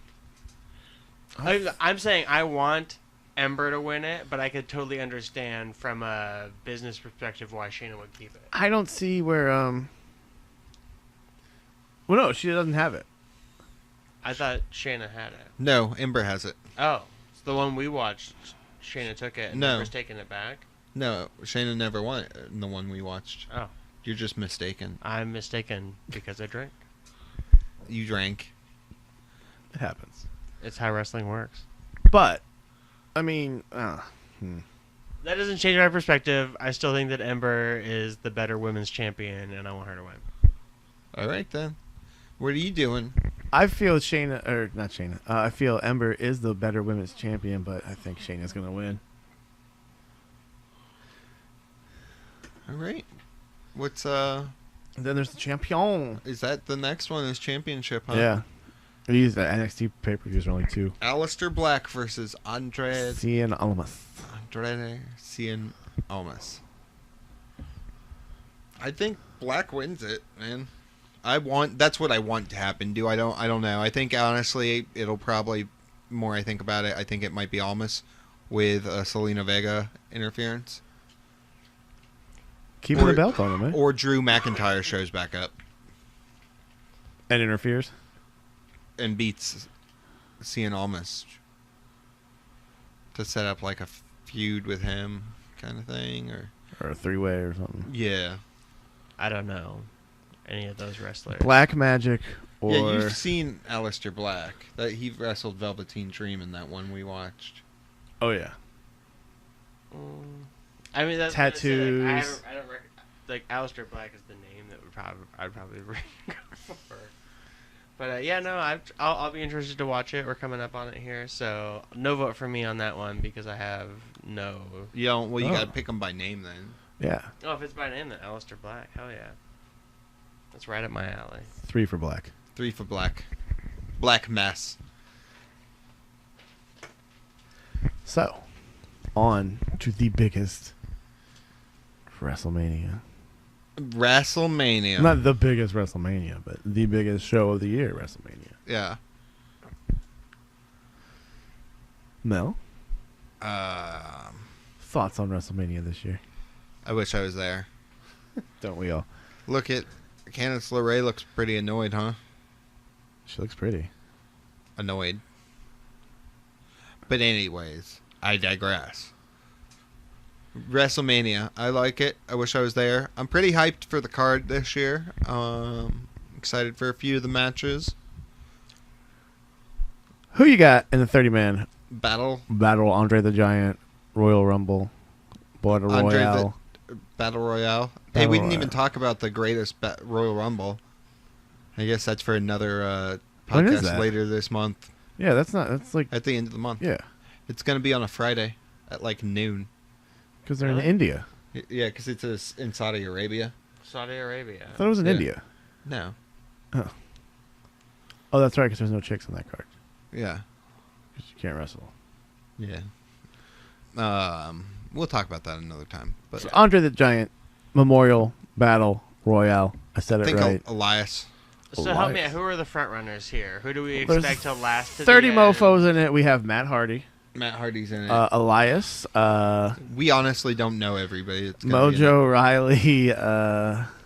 I'm saying I want Ember to win it, but I could totally understand from a business perspective why Shayna would keep it. I don't see where, well, no, she doesn't have it. I thought Shayna had it. No, Ember has it. Oh, it's the one we watched. Shayna took it and No. Ember's taking it back? No, Shayna never won it in the one we watched. Oh. You're just mistaken. I'm mistaken because I drink. You drank. It happens. It's how wrestling works. But, I mean, That doesn't change my perspective. I still think that Ember is the better women's champion, and I want her to win. All right, then. What are you doing? I feel Shayna, or not Shayna, I feel Ember is the better women's champion, but I think Shayna's going to win. All right. What's, And then there's the champion. is that the next one? Is championship, huh? Yeah. These NXT pay-per-views are only two. Aleister Black versus Andrade Cien Almas. Cien Almas. I think Black wins it, man. That's what I want to happen. I don't know. I think honestly it'll probably, more I think about it, I think it might be Almas with Selena Vega interference. Keeping the belt on him, eh? Or Drew McIntyre shows back up And interferes. and beats Cien Almas to set up like a feud with him kind of thing, or a three-way or something. yeah. I don't know any of those wrestlers. Black Magic or... Yeah, you've seen Aleister Black. That he wrestled Velveteen Dream in that one we watched. Oh, yeah. I mean, that's Tattoos. I don't like Aleister Black is the name that I'd probably go for. But yeah, no, I'll be interested to watch it. We're coming up on it here, so no vote for me on that one because I have no. You gotta pick them by name then. Yeah. Oh, if it's by name, then Aleister Black. Hell yeah, that's right up my alley. 3 for Black. 3 for Black. Black Mass. So, on to the biggest WrestleMania. WrestleMania. Not the biggest WrestleMania, but the biggest show of the year, WrestleMania. Yeah. Mel? Thoughts on WrestleMania this year? I wish I was there. Don't we all? Look at Candice LeRae looks pretty annoyed, huh? She looks pretty. Annoyed. But anyways, I digress. WrestleMania. I like it. I wish I was there. I'm pretty hyped for the card this year. Excited for a few of the matches. Who you got in the 30-man Battle Andre the Giant, Royal Rumble, Battle Royale? Battle Royale. Hey, Battle we didn't Royale. even talk about the greatest Royal Rumble. I guess that's for another When is podcast that? later this month. Yeah, that's like... At the end of the month. Yeah, It's going to be on a Friday at like noon. because they're Really? in India. Yeah, because it's in Saudi Arabia. Saudi Arabia. I thought it was in Yeah. India. No. Oh, that's right, because there's no chicks on that card. Yeah. 'Cause you can't wrestle. Yeah. We'll talk about that another time. But So Andre the Giant Memorial Battle Royale. I said I it think right. Elias. So help me out. Elias. Who are the front runners here? Who do we There's expect to last to 30 the end? mofos in it. We have Matt Hardy, Matt Hardy's in it. Elias, We honestly don't know everybody. It's gonna be in Mojo Riley.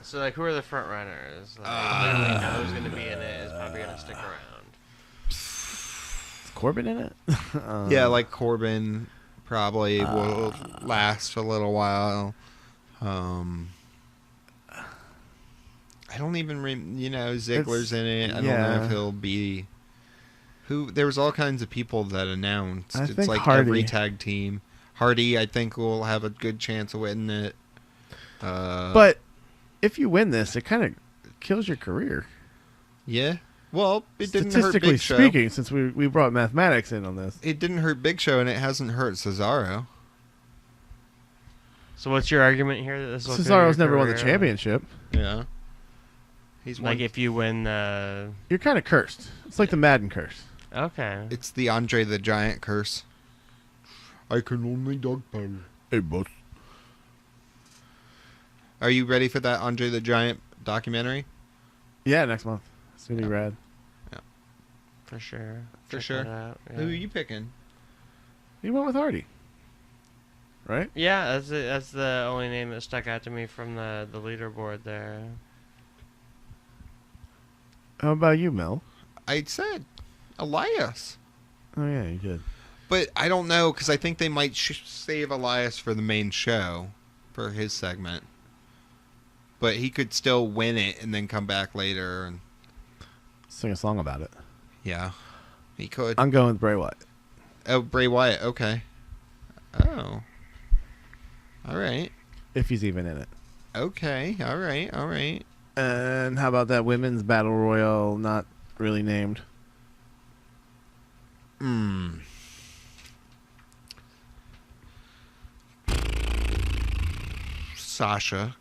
So like, who are the front runners? Like, who we know who's going to be in it is probably going to stick around. Corbin in it? Yeah, like Corbin probably will last a little while. I don't even Ziggler's in it. I don't know if he'll be. There was all kinds of people that announced. I It's think like Hardy. every tag team. Hardy, I think, will have a good chance of winning it. But if you win this, it kind of kills your career. Yeah. Well, it didn't hurt Statistically Big Show. speaking, since we brought mathematics in on this. It didn't hurt Big Show, and it hasn't hurt Cesaro. So what's your argument here? That this will kill Cesaro's your never won the career? championship. Yeah. He's Like won. if you win the... You're kind of cursed. It's like the Madden curse. Okay. It's the Andre the Giant curse. I can only dog power. Hey, boss. Are you ready for that Andre the Giant documentary? Yeah, next month. It's going to be rad. For sure. For Check sure. that out, yeah. Who are you picking? You went with Hardy. Right? Yeah, that's the only name that stuck out to me from the leaderboard there. How about you, Mel? I said Elias. Oh, yeah, you did. But I don't know, because I think they might save Elias for the main show, for his segment. But he could still win it and then come back later. And Sing a song about it. yeah, he could. I'm going with Bray Wyatt. Oh, Bray Wyatt, okay. Oh. All right. If he's even in it. Okay, all right. And how about that women's battle royal, not really named? Sasha.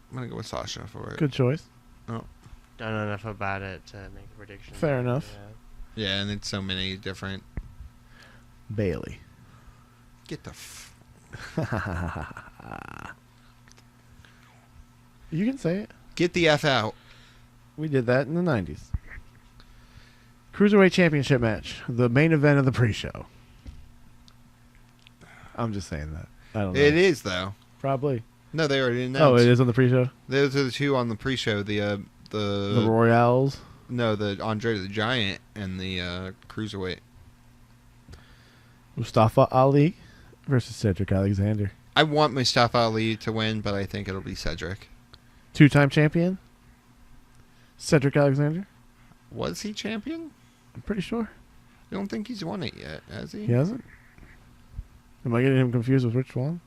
I'm going to go with Sasha for it. Good choice. Oh. Don't know enough about it to make a prediction. Fair enough. Yeah, and it's so many different... Bailey. Get the... You can say it. Get the F out. We did that in the 90s. Cruiserweight Championship match. The main event of the pre-show. I'm just saying that. I don't know. It is, though. Probably. No, they already announced. Oh, it is on the pre-show? Those are the two on the pre-show. The Royals? No, the Andre the Giant and the Cruiserweight. Mustafa Ali versus Cedric Alexander. I want Mustafa Ali to win, but I think it'll be Cedric. Two-time champion? Cedric Alexander? Was he champion? I'm pretty sure. I don't think he's won it yet, has he? He hasn't? Am I getting him confused with Rich Swann?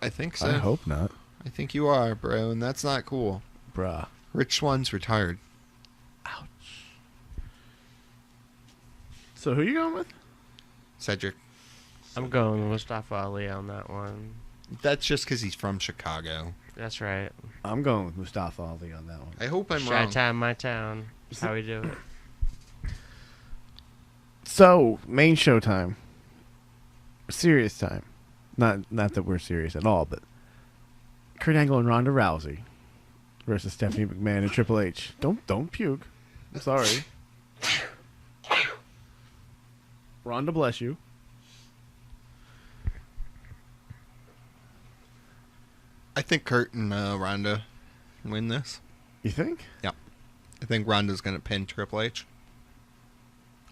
I think so. I hope not. I think you are, bro, and that's not cool. Bruh. Rich Swann's retired. Ouch. So who you going with? Cedric. I'm going with Mustafa Ali on that one. That's just because he's from Chicago. That's right. I'm going with Mustafa Ali on that one. I hope I'm wrong. Chi-town, my town. That's how we do it. So, main show time. Serious time. Not that we're serious at all, but Kurt Angle and Ronda Rousey versus Stephanie McMahon and Triple H. Don't puke. I'm sorry. Ronda, bless you. I think Kurt and Ronda win this. You think? Yeah. I think Ronda's going to pin Triple H.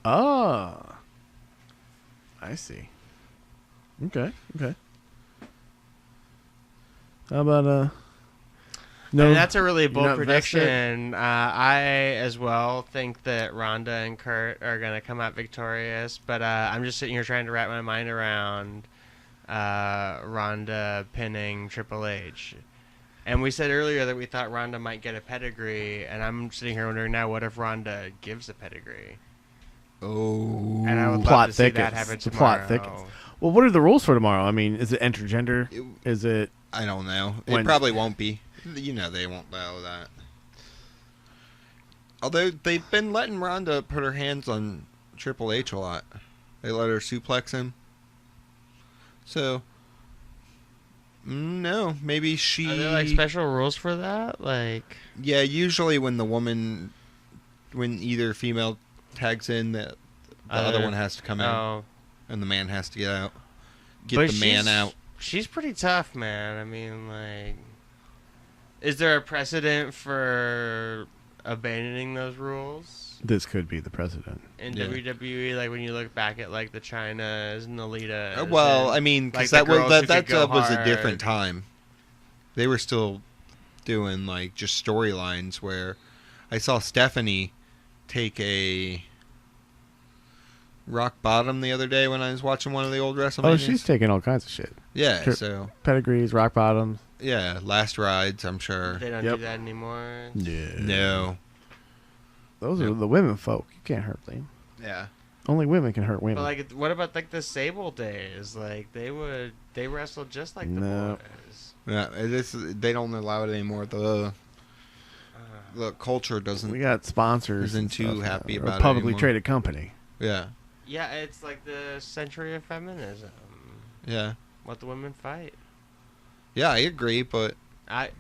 Ah. I see. Okay. How about No, no? that's a really bold not vested? prediction. I as well think that Ronda and Kurt are gonna come out victorious, but I'm just sitting here trying to wrap my mind around Ronda pinning Triple H. And we said earlier that we thought Ronda might get a pedigree, and I'm sitting here wondering now, what if Ronda gives a pedigree? Oh. And I would love Plot to see that thickens. happen The tomorrow. plot thickens. Well, what are the rules for tomorrow? I mean, is it intergender? Is it? I don't know. When- It probably won't be. You know they won't allow that. Although they've been letting Ronda put her hands on Triple H a lot. They let her suplex him. So, no, maybe she... Are there like special rules for that? Like, Yeah, usually when either female tags in, the other one has to come in, oh, and the man has to get out. Get But the man she's- out. she's pretty tough, man. I mean, like, is there a precedent for abandoning those rules? This could be the president. In Yeah. WWE, like when you look back at like the Chynas and the Litas. Well, and, I mean, like, because the that was girls who could that go was a hard. different time. They were still doing like just storylines where I saw Stephanie take a rock bottom the other day when I was watching one of the old WrestleManias. Oh, she's taking all kinds of shit. Yeah, Sure. so Pedigrees, rock bottoms. yeah, last rides, I'm sure. They don't Yep. do that anymore. Yeah. No. Those are Yep. the women folk. You can't hurt them. Yeah. Only women can hurt women. But like, what about like the Sable days? Like they wrestled just like the No. boys. Yeah, they don't allow it anymore. The culture we doesn't. got sponsors. Isn't and too stuff now. happy We're a about it publicly anymore. traded company. Yeah. Yeah, it's like the century of feminism. Yeah. Let the women fight. Yeah, I agree, but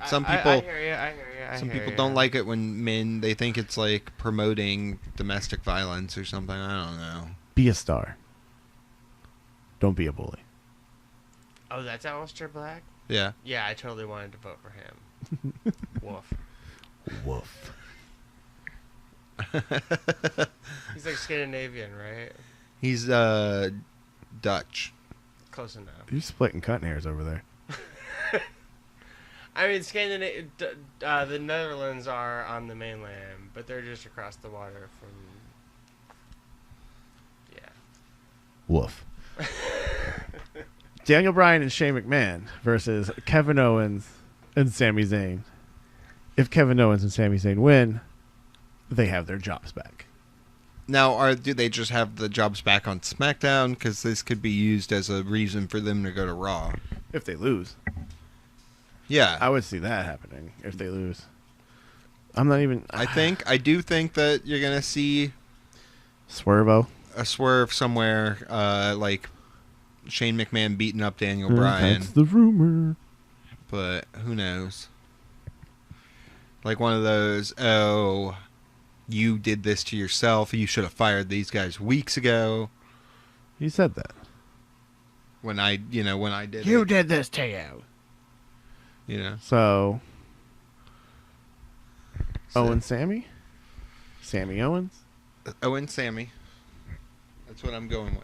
Some I people- hear you. some people don't like it when men, they think it's like promoting domestic violence or something. I don't know. Be a star. Don't be a bully. Oh, that's Aleister Black. Yeah. Yeah, I totally wanted to vote for him. Woof. Woof. He's like Scandinavian, right? He's Dutch. Close enough. You're splitting cutting hairs over there. I mean, the Netherlands are on the mainland, but they're just across the water from. Yeah. Woof. Daniel Bryan and Shane McMahon versus Kevin Owens and Sami Zayn. If Kevin Owens and Sami Zayn win, they have their jobs back. Now, do they just have the jobs back on SmackDown? Because this could be used as a reason for them to go to Raw. If they lose. Yeah. I would see that happening if they lose. I'm not even... I do think that you're going to see Swervo. a swerve somewhere, like Shane McMahon beating up Daniel Bryan. That's the rumor. But who knows? Like one of those, oh, you did this to yourself. You should have fired these guys weeks ago. You said that. When I did You it. did this to you. You know. So, So- Owen Sammy? Sammy Owens? Owen Sammy. That's what I'm going with.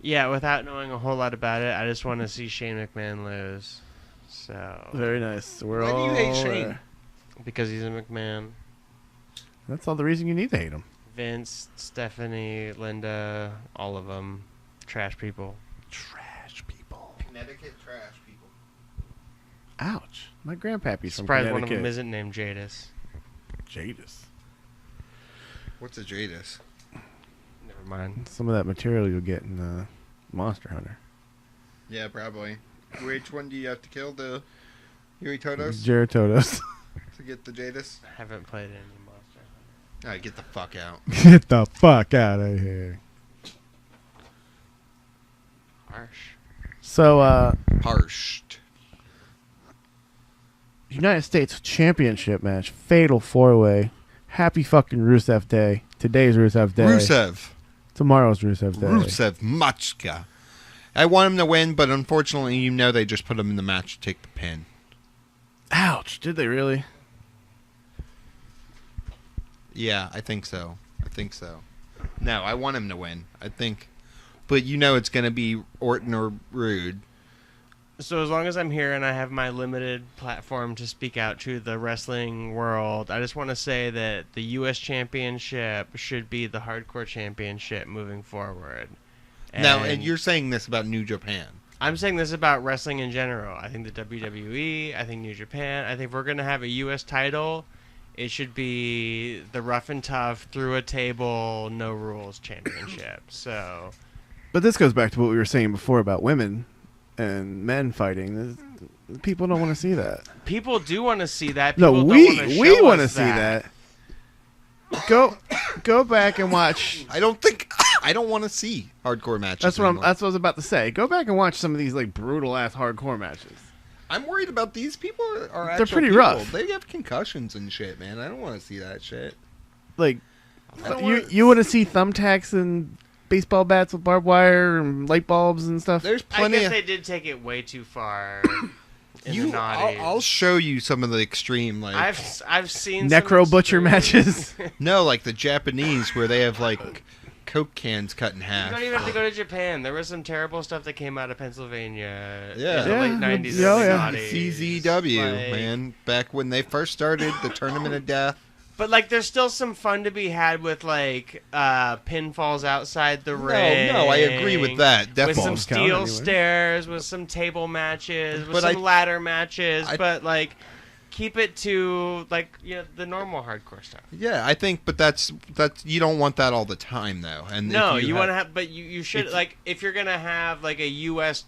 Yeah, without knowing a whole lot about it, I just want to see Shane McMahon lose. So Very nice. We're Why do all you hate Shane? there. because he's a McMahon. That's all the reason you need to hate him. Vince, Stephanie, Linda, all of them, trash people. Trash people. Connecticut trash people. Ouch. My grandpappy's from Surprised Connecticut. one of them isn't named Jadis. Jadis. What's a Jadis? Never mind. Some of that material you'll get in Monster Hunter. Yeah, probably. Which one do you have to kill? The Uritotos Geratodos. to get the Jadis? I haven't played any Monster Hunter. Alright, get the fuck out. Get the fuck out of here. Harsh. So, Harshed. United States Championship match. Fatal 4-way. Happy fucking Rusev Day. Today's Rusev Day. Rusev. Tomorrow's Rusev Day. Rusev Machka. I want him to win, but unfortunately, they just put him in the match to take the pin. Ouch. Did they really? Yeah, I think so. No, I want him to win. I think. But it's going to be Orton or Rude. So as long as I'm here and I have my limited platform to speak out to the wrestling world, I just want to say that the U.S. Championship should be the Hardcore Championship moving forward. And you're saying this about New Japan. I'm saying this about wrestling in general. I think the WWE, I think New Japan, I think if we're going to have a U.S. title, it should be the rough and tough, through a table, no rules championship. So, But this goes back to what we were saying before about women and men fighting. People don't want to see that. people do want to see that. No, People we want to us see that. Go back and watch. I don't want to see hardcore matches. That's what anymore. I was about to say. Go back and watch some of these like brutal ass hardcore matches. I'm worried about these people. Are They're actual pretty people. rough. They have concussions and shit, man. I don't want to see that shit. Like I don't you want to see thumbtacks and baseball bats with barbed wire and light bulbs and stuff. There's I plenty guess of. they did take it way too far in the naughties. I'll show you some of the extreme, like I've seen Necro some butcher extreme- matches. no, like the Japanese where they have like Coke cans cut in You half. don't even have to go to Japan. There was some terrible stuff that came out of Pennsylvania Yeah. in the Yeah, late 90s. yeah, early yeah. 90s. CZW, Like- man, back when they first started the Tournament of Death. But like, there's still some fun to be had with like pinfalls outside the ring. No, I agree with that. With Definitely. some Balls count steel anyway. stairs, with some table matches, with But some I- ladder matches, I- but like, keep it to like the normal hardcore stuff. Yeah, I think, but that's you don't want that all the time though. And No, if you have- want to have, but you should if- like if you're gonna have like a U.S.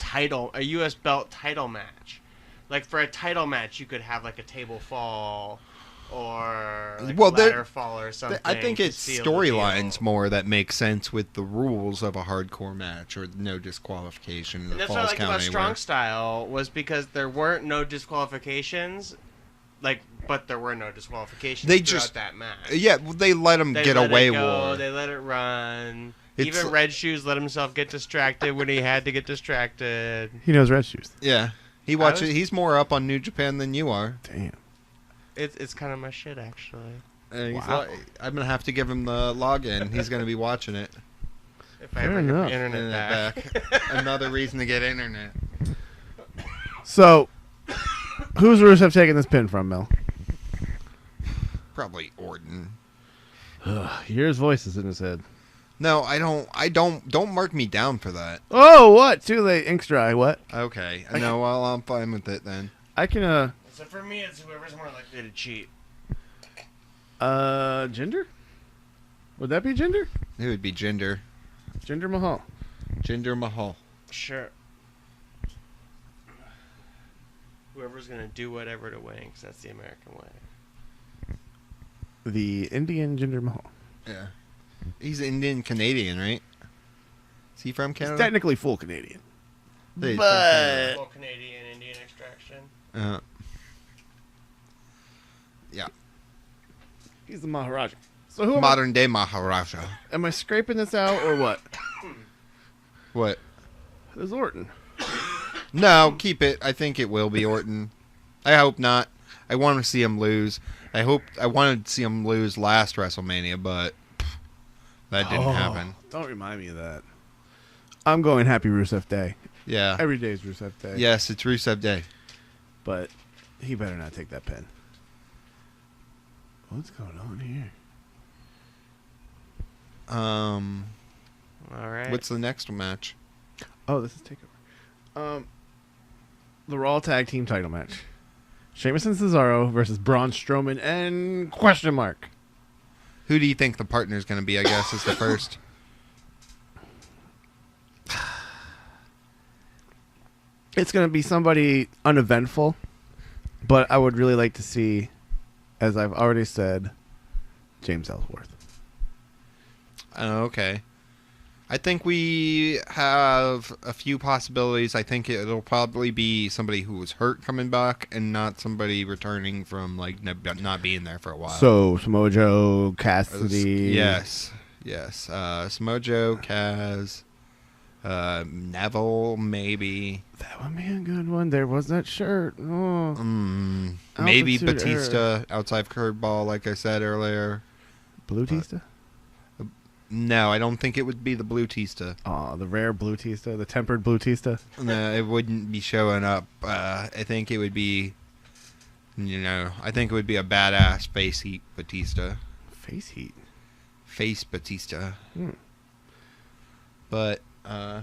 belt title match, like for a title match, you could have like a table fall or like Well, a there- ladder fall or something. I think to it's seal the storylines deal. more that make sense with the rules of a hardcore match or no disqualification. And The that's what I falls like count about anywhere. Strong Style was because there weren't no disqualifications, but there were no disqualifications They throughout just- that match. Yeah, well, they let them They get let away it go, with. They let it run. It's- Even Red Shoes let himself get distracted when he had to get distracted. He knows red shoes. Yeah, was- He's more up on New Japan than you are. Damn. It's kind of my shit, actually. And he's Wow. I'm gonna have to give him the login. He's gonna be watching it. If I Fair ever get enough. my internet back. Another reason to get internet. So, whose Rusev taking this pin from, Mel? Probably Orton. He hears voices in his head. No, I don't. Don't mark me down for that. Oh, what? Too late. Ink's dry. What? Okay. No, well, I'm fine with it then. I can, So for me, it's whoever's more likely to cheat. Jinder? Would that be Jinder? It would be Jinder. Jinder Mahal. Jinder Mahal. Sure. Whoever's gonna do whatever to win, because that's the American way. The Indian Jinder Mahal. Yeah. He's Indian Canadian, right? Is he from He's Canada? technically full Canadian. Yeah, he's from but- Full Canadian Indian extraction. Canada. Yeah. He's the Maharaja. So who Modern day Maharaja. am I scraping this out or what? What? There's Orton. No, keep it. I think it will be Orton. I hope not. I want to see him lose. I wanted to see him lose last WrestleMania, but that didn't happen. Don't remind me of that. I'm going Happy Rusev Day. Yeah. Every day is Rusev Day. Yes, it's Rusev Day. But he better not take that pin. What's going on here? All right. What's the next match? Oh, this is Takeover. The Raw Tag Team title match. Sheamus and Cesaro versus Braun Strowman and question mark. Who do you think the partner's going to be? I guess is the first. It's going to be somebody uneventful, but I would really like to see, as I've already said, James Ellsworth. Oh, okay. I think we have a few possibilities. I think it'll probably be somebody who was hurt coming back and not somebody returning from like not being there for a while. So, Samoa Joe, Cassidy. Yes. Samoa Joe, Kaz, Neville, maybe. That would be a good one. There was that shirt. Oh. Maybe Altitude Batista outside curveball, like I said earlier. Blue Tista? No, I don't think it would be the Blue Tista. Oh, the rare Blue Tista, the tempered Blue Tista. No, it wouldn't be showing up. I think it would be, I think it would be a badass face heat Batista. Face heat. Face Batista. Hmm. But,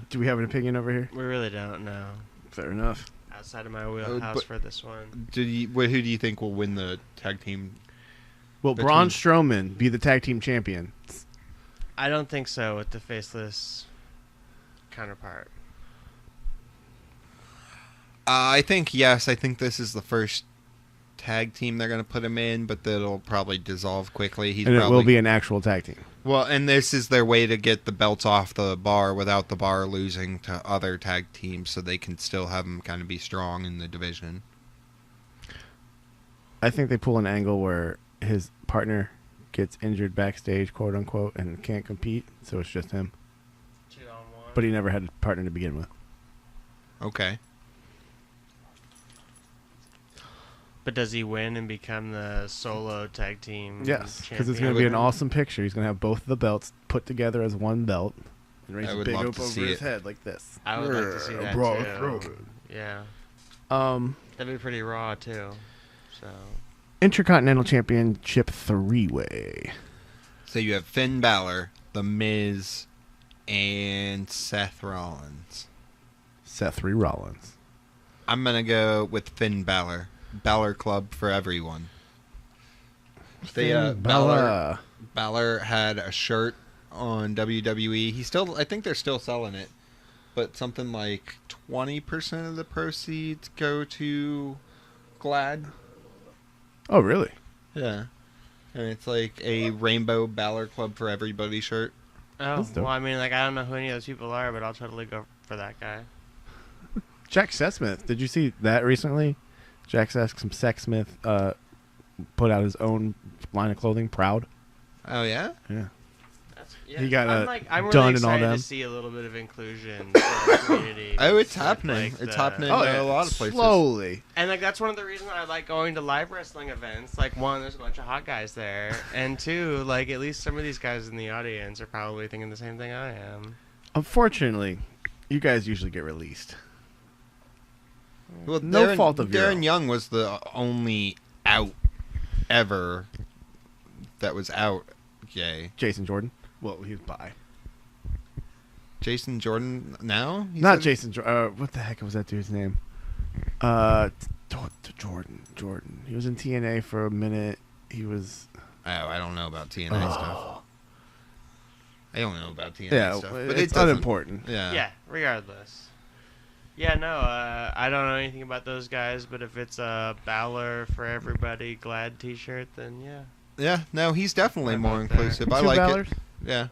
Do we have an opinion over here? We really don't know. Fair enough. Outside of my wheelhouse but- for this one. who do you think will win the tag team? Will Between- Braun Strowman be the tag team champion? I don't think so with the faceless counterpart. I think yes. I think this is the first tag team they're going to put him in, but that'll probably dissolve quickly. He's And probably, it will be an actual tag team. well, and this is their way to get the belts off the bar without the bar losing to other tag teams, so they can still have them kind of be strong in the division. I think they pull an angle where his partner gets injured backstage, quote unquote, and can't compete, so it's just him. 2-on-1. But he never had a partner to begin with. Okay. But does he win and become the solo tag team? Yes, because it's champion? going to be an awesome picture. He's going to have both of the belts put together as one belt and raise I it would big love up to over see his it. head like this. I would like to see that Bro, too. throw it. Yeah, Um, that'd be pretty raw too. So Intercontinental Championship 3-way. So you have Finn Balor, The Miz, and Seth Rollins. Seth Rollins. I'm going to go with Finn Balor. Balor Club for everyone. Balor had a shirt on WWE. I think they're still selling it. But something like 20% of the proceeds go to GLAAD. Oh, really? Yeah. And it's like a rainbow Balor Club for everybody shirt. oh That's dope. well, I mean, like I don't know who any of those people are, but I'll totally go for that guy. Jack Sexsmith. Did you see that recently? Jack Sexsmith put out his own line of clothing, Proud. Oh, yeah? Yeah. Yeah, He got I'm really done and all excited them. to see a little bit of inclusion for our community. Oh, it's with, happening. like, It's the- happening Oh, in yeah. a lot of places. Slowly. And like that's one of the reasons I like going to live wrestling events. Like one, there's a bunch of hot guys there, and two, like at least some of these guys in the audience are probably thinking the same thing I am. Unfortunately, you guys usually get released. Well, No Darren, fault of your Darren own. Young was the only out ever that was out gay. Jason Jordan. Well, he's bi. Jason Jordan now? He Not said- Jason Jordan. What the heck was that dude's name? Jordan. He was in TNA for a minute. He was... Oh, I don't know about TNA stuff. I don't know about TNA Yeah, stuff. but But it's it doesn't- unimportant. Yeah. Yeah, regardless. Yeah, no, I don't know anything about those guys, but if it's a Balor for everybody GLAAD T-shirt, then yeah. Yeah, no, he's definitely I'm more out there. inclusive. I Two like Balors? it. Yeah.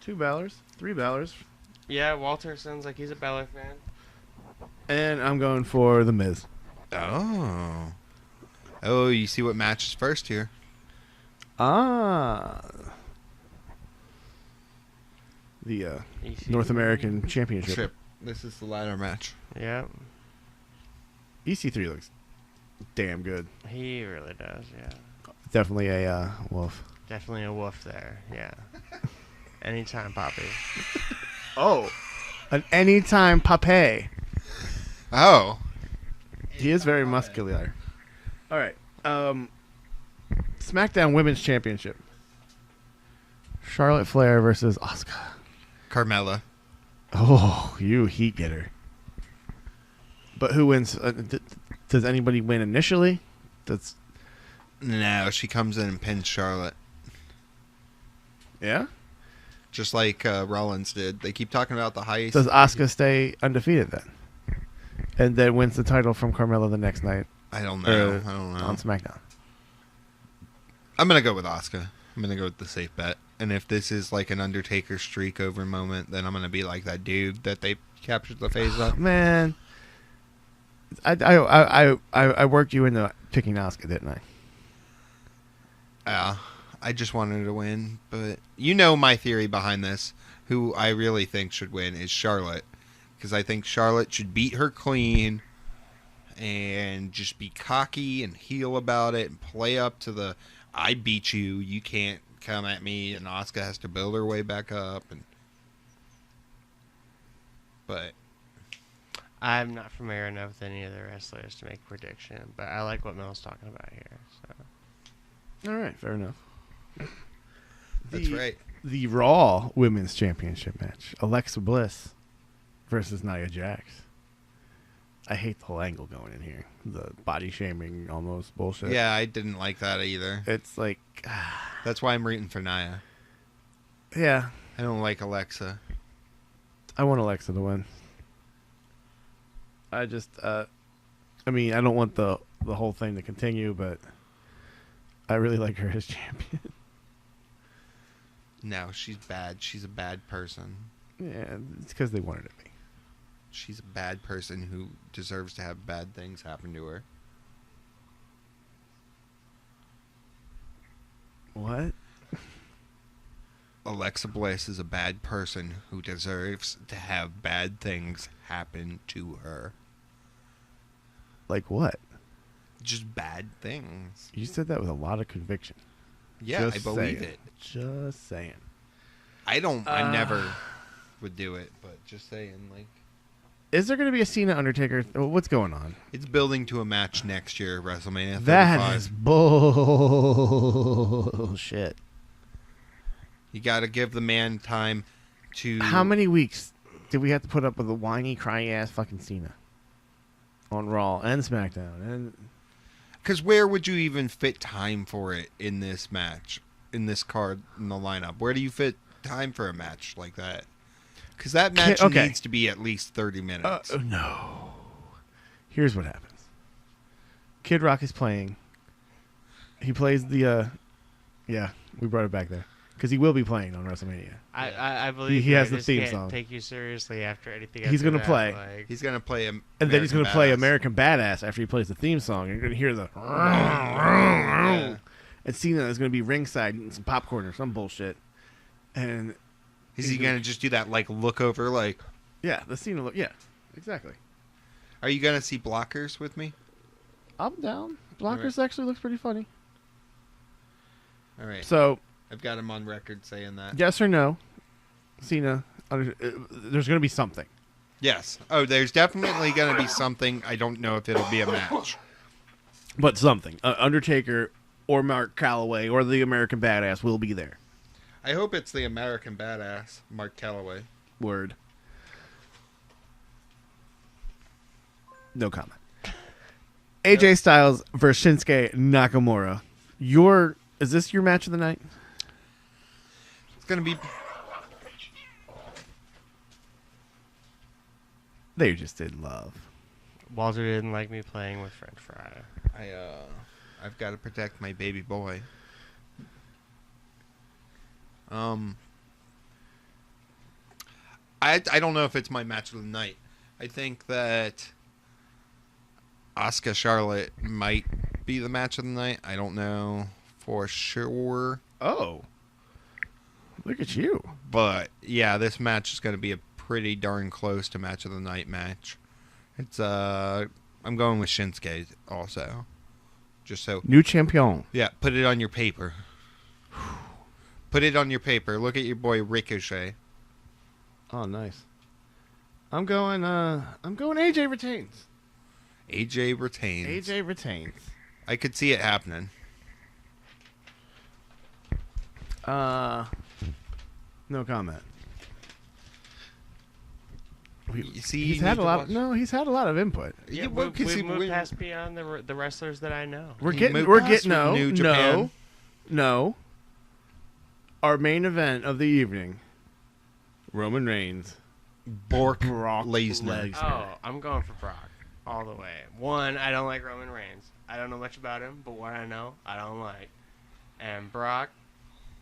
2 Balors? 3 Balors? Yeah, Walter sounds like he's a Balor fan. And I'm going for The Miz. Oh. Oh, you see what match is first here. Ah. The EC3. North American Championship. Chip. This is the ladder match. Yeah, EC3 looks damn good. he really does. Yeah, Definitely a wolf. definitely a wolf there. Yeah, anytime, Poppy. Oh. An anytime Pape. Oh. He is very muscular. All right. SmackDown Women's Championship. Charlotte Flair versus Asuka. Carmella. Oh, you heat getter. But who wins? Does anybody win initially? No, she comes in and pins Charlotte. Yeah? Just like Rollins did. They keep talking about the heist. Does Asuka stay undefeated then? And then wins the title from Carmella the next night I don't know. I don't know. on SmackDown. I'm going to go with Asuka. I'm going to go with the safe bet. And if this is like an Undertaker streak over moment, then I'm going to be like that dude that they captured the face of. Man, I worked you into picking Asuka, didn't I? Yeah. I just wanted her to win. But you know my theory behind this. Who I really think should win is Charlotte. Because I think Charlotte should beat her clean and just be cocky and heel about it and play up to the I beat you, you can't come at me, and Asuka has to build her way back up. But I'm not familiar enough with any of the wrestlers to make a prediction, but I like what Mel's talking about here. So All right, fair enough. that's right. The Raw Women's Championship match. Alexa Bliss versus Nia Jax. I hate the whole angle going in here. The body shaming almost bullshit. Yeah, I didn't like that either. It's like, That's why I'm rooting for Nia. yeah, I don't like Alexa. I want Alexa to win. I just, I mean, I don't want the whole thing to continue, but I really like her as champion. No, she's bad. She's a bad person. Yeah, it's because they wanted it to be. She's a bad person who deserves to have bad things happen to her. What? Alexa Bliss is a bad person who deserves to have bad things happen to her. Like what? just bad things. You said that with a lot of conviction. Yeah, Just I believe saying. it. Just saying. I never would do it, but just saying, like, Is there going to be a Cena Undertaker? What's going on? it's building to a match next year, WrestleMania 35. That is bullshit. You got to give the man time to. How many weeks did we have to put up with a whiny, cryy ass fucking Cena on Raw and SmackDown? And Because where would you even fit time for it in this match, in this card, in the lineup? Where do you fit time for a match like that? Because that match needs to be at least 30 minutes. No. Here's what happens. Kid Rock is playing. He plays the. Yeah, we brought it back there. Because he will be playing on WrestleMania. I believe he has the just theme can't song. Take you seriously after anything. He's going to play. Like, He's going to play And then he's going to play American Badass after he plays the theme song. You're going to hear the... Yeah. And Cena is going to be ringside eating some popcorn or some bullshit. And... Is he going to just do that, like, look over, like... Yeah, the Cena look... Yeah, exactly. Are you going to see Blockers with me? I'm down. Blockers Right. actually looks pretty funny. All right. So... I've got him on record saying that. Yes or no? Cena... there's going to be something. Yes. Oh, there's definitely going to be something. I don't know if it'll be a match. But something. Undertaker or Mark Calloway or the American Badass will be there. I hope it's the American Badass, Mark Calloway. Word. No comment. AJ Styles versus Shinsuke Nakamura. Is this your match of the night? It's going to be... They just did love. Walter didn't like me playing with French fry. I've got to protect my baby boy. I don't know if it's my match of the night. I think that Asuka Charlotte might be the match of the night. I don't know for sure. Oh. Look at you. But yeah, this match is going to be a pretty darn close to match of the night match. It's I'm going with Shinsuke also. Just so New champion. yeah, put it on your paper. Put it on your paper. Look at your boy Ricochet. Oh, nice. I'm going AJ retains. AJ retains. AJ retains. I could see it happening. No comment. You see, He's had a lot. He's had a lot of input. Yeah, we've moved past beyond the wrestlers that I know. We're He getting moved past no. New Japan. Our main event of the evening: Roman Reigns, Brock Lesnar. Lesnar. Oh, I'm going for Brock all the way. One, I don't like Roman Reigns. I don't know much about him, but what I know, I don't like. And Brock,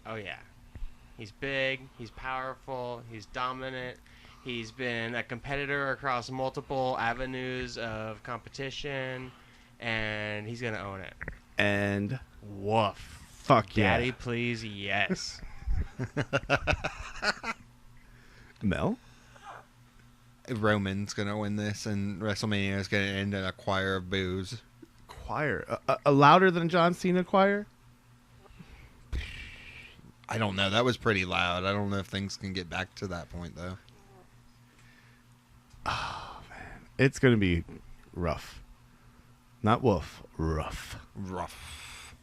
oh yeah, he's big, he's powerful, he's dominant. He's been a competitor across multiple avenues of competition, and he's gonna own it. And Woof. fuck yeah, Daddy, please, yes. Mel. Roman's gonna win this, and WrestleMania is gonna end in a choir of boos. Choir, a louder than John Cena choir. I don't know. That was pretty loud. I don't know if things can get back to that point though. Oh man, it's gonna be rough. Not woof, rough. Rough.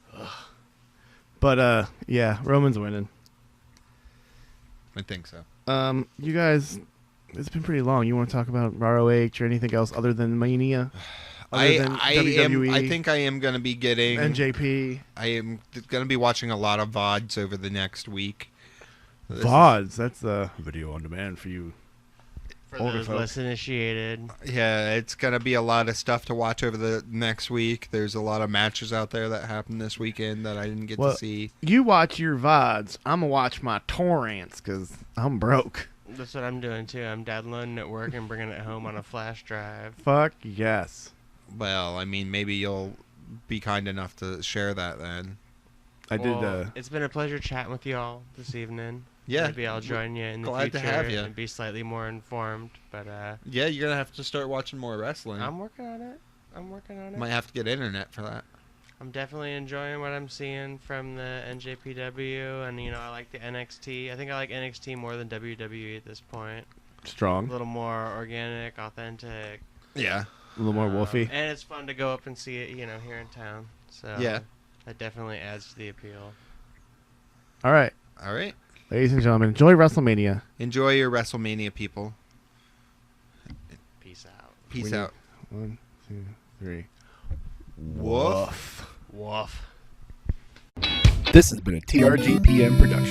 But yeah, Roman's winning. I think so. You guys, it's been pretty long. You want to talk about ROH or anything else other than Mania? WWE, I think I am going to be getting NJP. I am going to be watching a lot of VODs over the next week. VODs. That's the video on demand for you. For Older those folks. less initiated. Yeah, it's going to be a lot of stuff to watch over the next week. There's a lot of matches out there that happened this weekend that I didn't get to see. You watch your VODs. I'm going to watch my torrents because I'm broke. That's what I'm doing too. I'm downloading it at work and bringing it home on a flash drive. Fuck yes. Well, I mean, maybe you'll be kind enough to share that then. I did. It's been a pleasure chatting with y'all this evening. Yeah. Maybe I'll join you in the Glad future to have you. and be slightly more informed. But Yeah, you're going to have to start watching more wrestling. I'm working on it. I'm working on it. Might have to get internet for that. I'm definitely enjoying what I'm seeing from the NJPW, and I like the NXT. I think I like NXT more than WWE at this point. Strong. A little more organic, authentic. Yeah. A little more wolfy. And it's fun to go up and see it, here in town. So Yeah. that definitely adds to the appeal. All right. All right. Ladies and gentlemen, enjoy WrestleMania. Enjoy your WrestleMania, people. Peace out. Peace out. 1, 2, 3. Woof. Woof. This has been a TRGPM production.